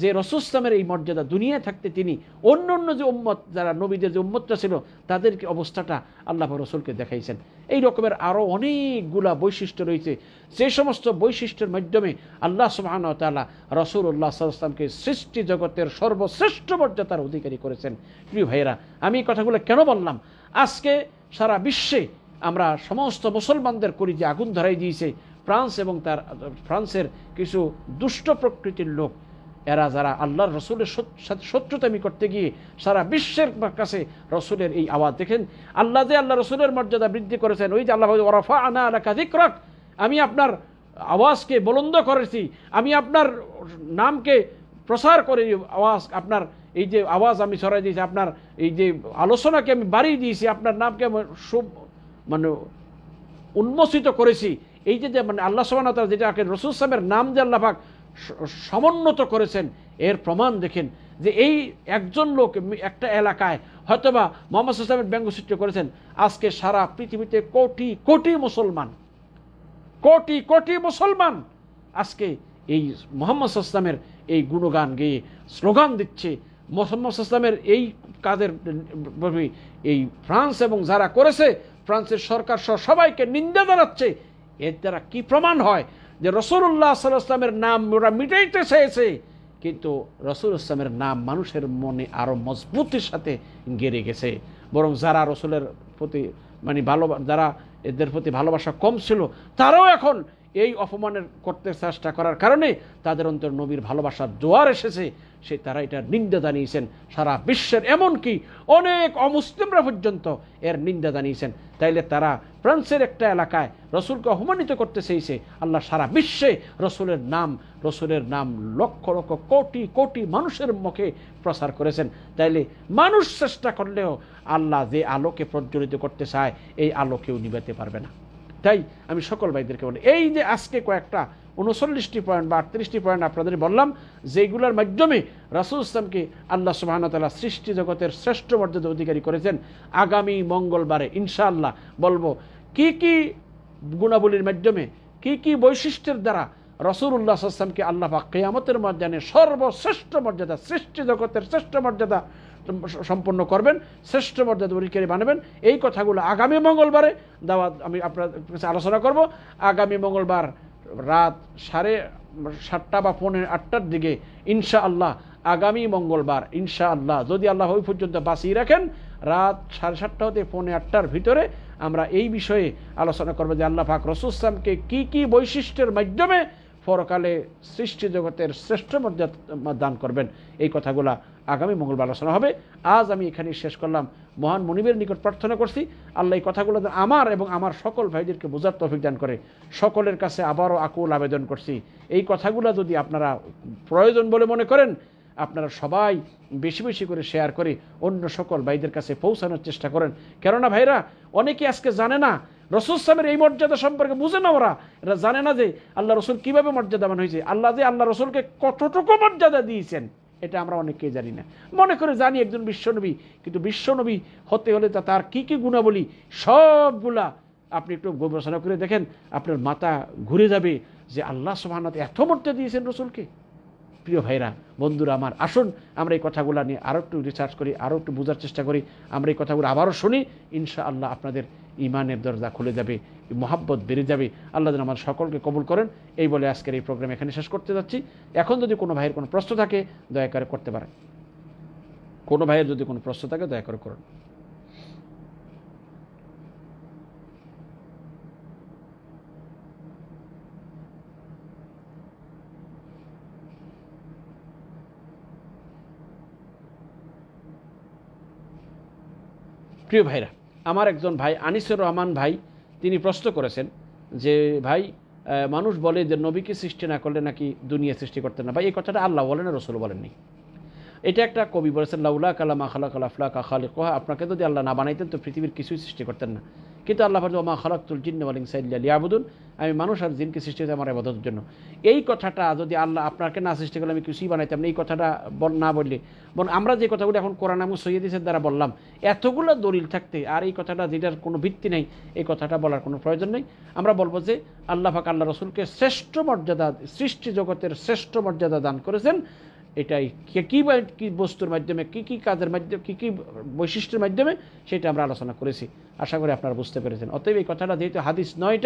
যে রাসূল সাল্লাল্লাহু এই মর্যাদা দুনিয়ায় থাকতে তিনি অন্য যে উম্মত যারা নবীদের যে উম্মতটা ছিল তাদেরকে অবস্থাটা আল্লাহ রাসূলকে দেখাইছেন। এই রকমের আরও অনেকগুলা বৈশিষ্ট্য রয়েছে, যে সমস্ত বৈশিষ্ট্যের মাধ্যমে আল্লাহ সুবহানাহু ওয়া তাআলা রাসূলুল্লাহ সাল্লাল্লাহু আলাইহি ওয়াসাল্লামকে সৃষ্টি জগতের সর্বশ্রেষ্ঠ মর্যাদার অধিকারী করেছেন। প্রিয় ভাইয়েরা, আমি এই কথাগুলো কেন বললাম? আজকে সারা বিশ্বে আমরা সমস্ত মুসলমানদের করি যে আগুন ধরাই দিয়েছে ফ্রান্সের কিছু দুষ্ট প্রকৃতির লোক, এরা যারা আল্লাহর রসুলের সাথে শত্রুতামি করতে গিয়ে সারা বিশ্বের কাছে রসুলের এই আওয়াজ দেখেন। আল্লাহ যে আল্লাহ রসুলের মর্যাদা বৃদ্ধি করেছেন, ওই যে আল্লাহ ওয়ারাফা'না লাকা যিকরাক, আমি আপনার আওয়াজকে বুলন্দ করেছি, আমি আপনার নামকে প্রসার করে আওয়াজ, আপনার এই যে আওয়াজ আমি ছড়াই দিয়েছি, আপনার এই যে আলোচনাকে আমি বাড়িয়ে দিয়েছি, আপনার নামকে মানে উন্মোচিত করেছি। এই যে মানে আল্লাহ সুবহানাহু ওয়া তাআলা যেটাকে রাসূল সাল্লাল্লাহু আলাইহি নাম যে আল্লাহ পাক সমুন্নত করেছেন, এর প্রমাণ দেখেন যে এই একজন লোক একটা এলাকায় হয়তোবা মুহাম্মদ সাল্লাল্লাহু আলাইহি ওয়াসাল্লামের ব্যঙ্গচিত্র করেছেন। আজকে সারা পৃথিবীতে কোটি কোটি মুসলমান আজকে এই মুহাম্মদ সাল্লাল্লাহু আলাইহি ওয়াসাল্লামের এই গুণগান গেয়ে স্লোগান দিচ্ছে। মুহাম্মদ সাল্লাল্লাহু আলাইহি ওয়াসাল্লামের এই কাজের এই ফ্রান্স এবং যারা করেছে ফ্রান্সের সরকার সহ সবাইকে নিন্দা জানাচ্ছে। এর দ্বারা কি প্রমাণ হয় যে রাসূলুল্লাহ সাল্লাল্লাহু আলাইহি ওয়াসাল্লামের নাম ওরা মিটাইতে চেয়েছে, কিন্তু রাসূলুল্লাহ সাল্লাল্লাহু আলাইহি ওয়াসাল্লামের নাম মানুষের মনে আরও মজবুতির সাথে গেড়ে গেছে। বরং যারা রাসূলের প্রতি মানে যারা এদের প্রতি ভালোবাসা কম ছিল, তারাও এখন এই অপমানের করতে চেষ্টা করার কারণে তাদের অন্তর নবীর ভালোবাসার জোয়ার এসেছে, তারা এটা নিন্দা জানিয়েছেন। সারা বিশ্বের এমনকি অনেক অমুসলিমরা পর্যন্ত এর নিন্দা জানিয়েছেন। তাইলে তারা ফ্রান্সের একটা এলাকায় রসুলকে অপমানিত করতে চেয়েছে, আল্লাহ সারা বিশ্বে রসুলের নাম লক্ষ লক্ষ কোটি মানুষের মুখে প্রচার করেছেন। তাইলে মানুষ চেষ্টা করলেও আল্লাহ যে আলোকে প্রজ্বলিত করতে চায় এই আলো কেউ নিভাতে পারবে না। তাই আমি সকল ভাইদেরকে বলি, এই যে আজকে কয়েকটা 39টি পয়েন্ট বা 38টি পয়েন্ট আপনাদের বললাম, যেগুলোর মাধ্যমে রাসূল ইসলামকে আল্লাহ সুবহানাহু ওয়া তাআলা সৃষ্টি জগতের শ্রেষ্ঠ মর্যাদা অধিকারী করেছেন। আগামী মঙ্গলবারে ইনশাআল্লাহ বলবো কি কি গুণাবলীর মাধ্যমে, কি কি বৈশিষ্ট্যের দ্বারা রাসূলুল্লাহ সাল্লাল্লাহু আলাইহি ওয়াসাল্লামকে আল্লাহ পাক কিয়ামতের ময়দানে সর্বশ্রেষ্ঠ মর্যাদা, সৃষ্টি জগতের শ্রেষ্ঠ মর্যাদা সম্পন্ন করবেন, শ্রেষ্ঠ মর্যাদা অধিকারী বানাবেন। এই কথাগুলো আগামী মঙ্গলবারে দাওয়াত আমি আপনার কাছে আলোচনা করব। আগামী মঙ্গলবার রাত 7:30 বা 7:45 দিকে ইনশাআল্লাহ, আগামী মঙ্গলবার ইনশাআল্লাহ যদি আল্লাহ ওই পর্যন্ত বাঁচিয়ে রাখেন, রাত 7:30 হতে 7:45 ভিতরে আমরা এই বিষয়ে আলোচনা করব যে আল্লাহ পাক রাসূল সাল্লাল্লাহু আলাইহি ওয়াসাল্লামকে কী কী বৈশিষ্ট্যের মাধ্যমে পরকালে সৃষ্টি জগতের শ্রেষ্ঠ মর্যাদা দান করবেন। এই কথাগুলো আগামী মঙ্গলবার আলোচনা হবে। আজ আমি এখানেই শেষ করলাম। মহান মনিবের নিকট প্রার্থনা করছি আল্লাহ এই কথাগুলো আমার এবং আমার সকল ভাইদেরকে বোঝার তৌফিক দান করে। সকলের কাছে আবারও আকুল আবেদন করছি, এই কথাগুলো যদি আপনারা প্রয়োজন বলে মনে করেন, আপনারা সবাই বেশি বেশি করে শেয়ার করে অন্য সকল ভাইদের কাছে পৌঁছানোর চেষ্টা করেন। কেননা ভাইরা অনেকে আজকে জানে না রাসূল সাল্লাল্লাহু এই মর্যাদা সম্পর্কে, বুঝে না ওরা, এরা জানে না যে আল্লাহ রসুল কীভাবে মর্যাদাবান হয়েছে, আল্লাহ যে আল্লাহ রসুলকে কতটুকু মর্যাদা দিয়েছেন এটা আমরা অনেকেই জানি না। মনে করে জানি একজন বিশ্বনবী, কিন্তু বিশ্বনবী হতে হলে তার কী কী গুণাবলী সবগুলা আপনি একটু গবেষণা করে দেখেন, আপনার মাথা ঘুরে যাবে যে আল্লাহ সুবহানাহু ওয়া তাআলা এত মর্যাদা দিয়েছেন রসুলকে। প্রিয় ভাইরা, বন্ধুরা আমার, আসুন আমরা এই কথাগুলো নিয়ে আরও একটু রিসার্চ করি, আরও একটু বোঝার চেষ্টা করি। আমরা এই কথাগুলো আবারও শুনি, ইনশাআল্লাহ আপনাদের ঈমানের দরজা খুলে যাবে, মহাব্বত বেড়ে যাবে। আল্লাহ যেন আমাদের সকলকে কবুল করেন। এই বলে আজকের এই প্রোগ্রাম এখানে শেষ করতে যাচ্ছি। এখন যদি কোনো ভাইয়ের কোনো প্রশ্ন থাকে দয়া করে করতে পারেন। কোনো ভাইয়ের যদি কোনো প্রশ্ন থাকে দয়া করে করুন। প্রিয় ভাইরা, আমার একজন ভাই আনিসুর রহমান ভাই, তিনি প্রশ্ন করেছেন যে ভাই মানুষ বলে যে নবীকে সৃষ্টি না করলে নাকি দুনিয়া সৃষ্টি করতেন না। ভাই এই কথাটা আল্লাহ বলেন, রাসূল বলেননি। এটা একটা কবি বলেছেন, লাউলা কালামা খালাকাল আফলাকা খালিকুহা, আপনাকে যদি আল্লাহ না বানাইতেন তো পৃথিবীর কিছুই সৃষ্টি করতেন না। কিন্তু আল্লাহ বলেন ওমা খালাকতুল জিন্না ওয়াল ইনসা ইল্লা লিয়াবুদুন, আমি মানুষ আর জিনকে সৃষ্টি করেছি আমার ইবাদতের জন্য। এই কথাটা যদি আল্লাহ আপনাকে না সৃষ্টি করলে আমি কিছুই বানাইতাম না, এই কথাটা না বললে, বরং আমরা যে কথাগুলো এখন কোরআন এবং সহিদের দ্বারা বললাম, এতগুলো দলিল থাকতে আর এই কথাটা যেটার কোনো ভিত্তি নেই, এই কথাটা বলার কোনো প্রয়োজন নেই। আমরা বলবো যে আল্লাহ পাক আল্লাহ রসুলকে শ্রেষ্ঠ মর্যাদা, সৃষ্টি জগতের শ্রেষ্ঠ মর্যাদা দান করেছেন। এটাই কী বস্তুর মাধ্যমে, কী কী কাজের মাধ্যমে, কী কী বৈশিষ্ট্যের মাধ্যমে, সেটা আমরা আলোচনা করেছি। আশা করি আপনারা বুঝতে পেরেছেন। অতএব এই কথাটা যেহেতু হাদিস নয়,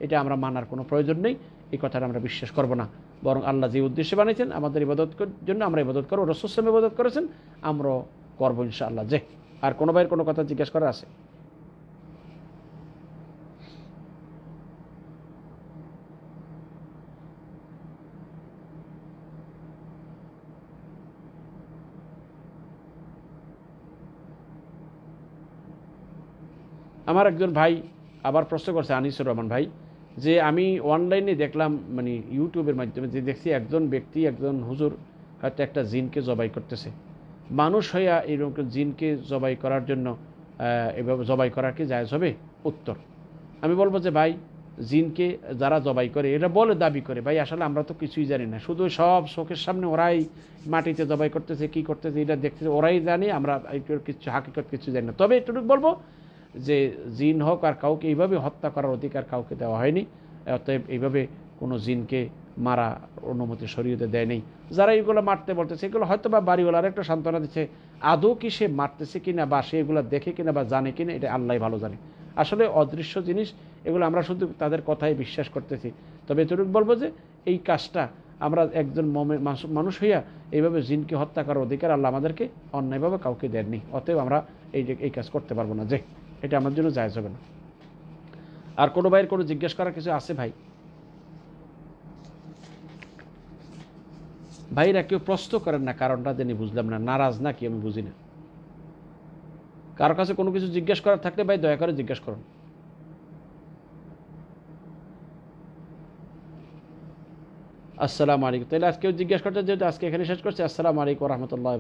এটা আমরা মানার কোনো প্রয়োজন নেই, এই কথাটা আমরা বিশ্বাস করব না। বরং আল্লাহ যে উদ্দেশ্যে বানিয়েছেন আমাদের ইবাদত জন্য, আমরা ইবাদত করবো, রাসূল সাল্লাল্লাহু ইবাদত করেছেন, আমরাও করবো ইনশাআল্লাহ। যে আর কোনো ভাইয়ের কোনো কথা জিজ্ঞেস করা আছে? আমার একজন ভাই আবার প্রশ্ন করছে, আনিসুর রহমান ভাই, যে আমি অনলাইনে দেখলাম, মানে ইউটিউবের মাধ্যমে যে দেখছি একজন ব্যক্তি, একজন হুজুর হয়তো একটা জিনকে জবাই করতেছে। মানুষ হইয়া এইরকম জিনকে জবাই করার জন্য এভাবে জবাই করা কি জায়েজ হবে? উত্তর, আমি বলবো যে ভাই, জিনকে যারা জবাই করে এটা বলে দাবি করে, ভাই আসলে আমরা তো কিছুই জানি না, শুধু সব চোখের সামনে ওরাই মাটিতে জবাই করতেছে, কি করতেছে এটা দেখতেছে, ওরাই জানে, আমরা কিছু হাকিকত কিছু জানি না। তবে এটুকু বলবো যে জিন হোক আর কাউকে এইভাবে হত্যা করার অধিকার কাউকে দেওয়া হয়নি। অতএব এইভাবে কোনো জিনকে মারা অনুমতি শরীয়তে দেয় নেই। যারা এইগুলো মারতে বলতেছে, এগুলো হয়তো বা বাড়িওয়ালার একটা সান্ত্বনা দিচ্ছে, আদৌ কি সে মারতেছে কিনা বা সে এগুলো দেখে কিনা বা জানে কিনা, এটা আল্লাহ ভালো জানে। আসলে অদৃশ্য জিনিস এগুলো, আমরা শুধু তাদের কথাই বিশ্বাস করতেছি। তবে এতটুকু বলবো যে এই কাজটা আমরা একজন মানুষ হইয়া এইভাবে জিনকে হত্যা করার অধিকার আল্লাহ আমাদেরকে অন্যায়ভাবে কাউকে দেননি। অতএব আমরা এই কাজ করতে পারবো না, যে এটা আমার জন্য জায়েজ হবে না। আর কোনো ভাইয়ের কোনো জিজ্ঞেস করার কিছু আছে? ভাইরা কেউ প্রশ্ন করেন না, কারণটা জানি বুঝলাম না, নারাজ না কি আমি বুঝি না। কারো কাছে কোনো কিছু জিজ্ঞেস করার থাকলে ভাই দয়া করে জিজ্ঞেস করুন। আসসালামু আলাইকুম। তাহলে আজকেও জিজ্ঞেস করতে, যেহেতু আজকে এখানে শেষ করছি। আসসালামু আলাইকুম ওয়া রাহমাতুল্লাহ।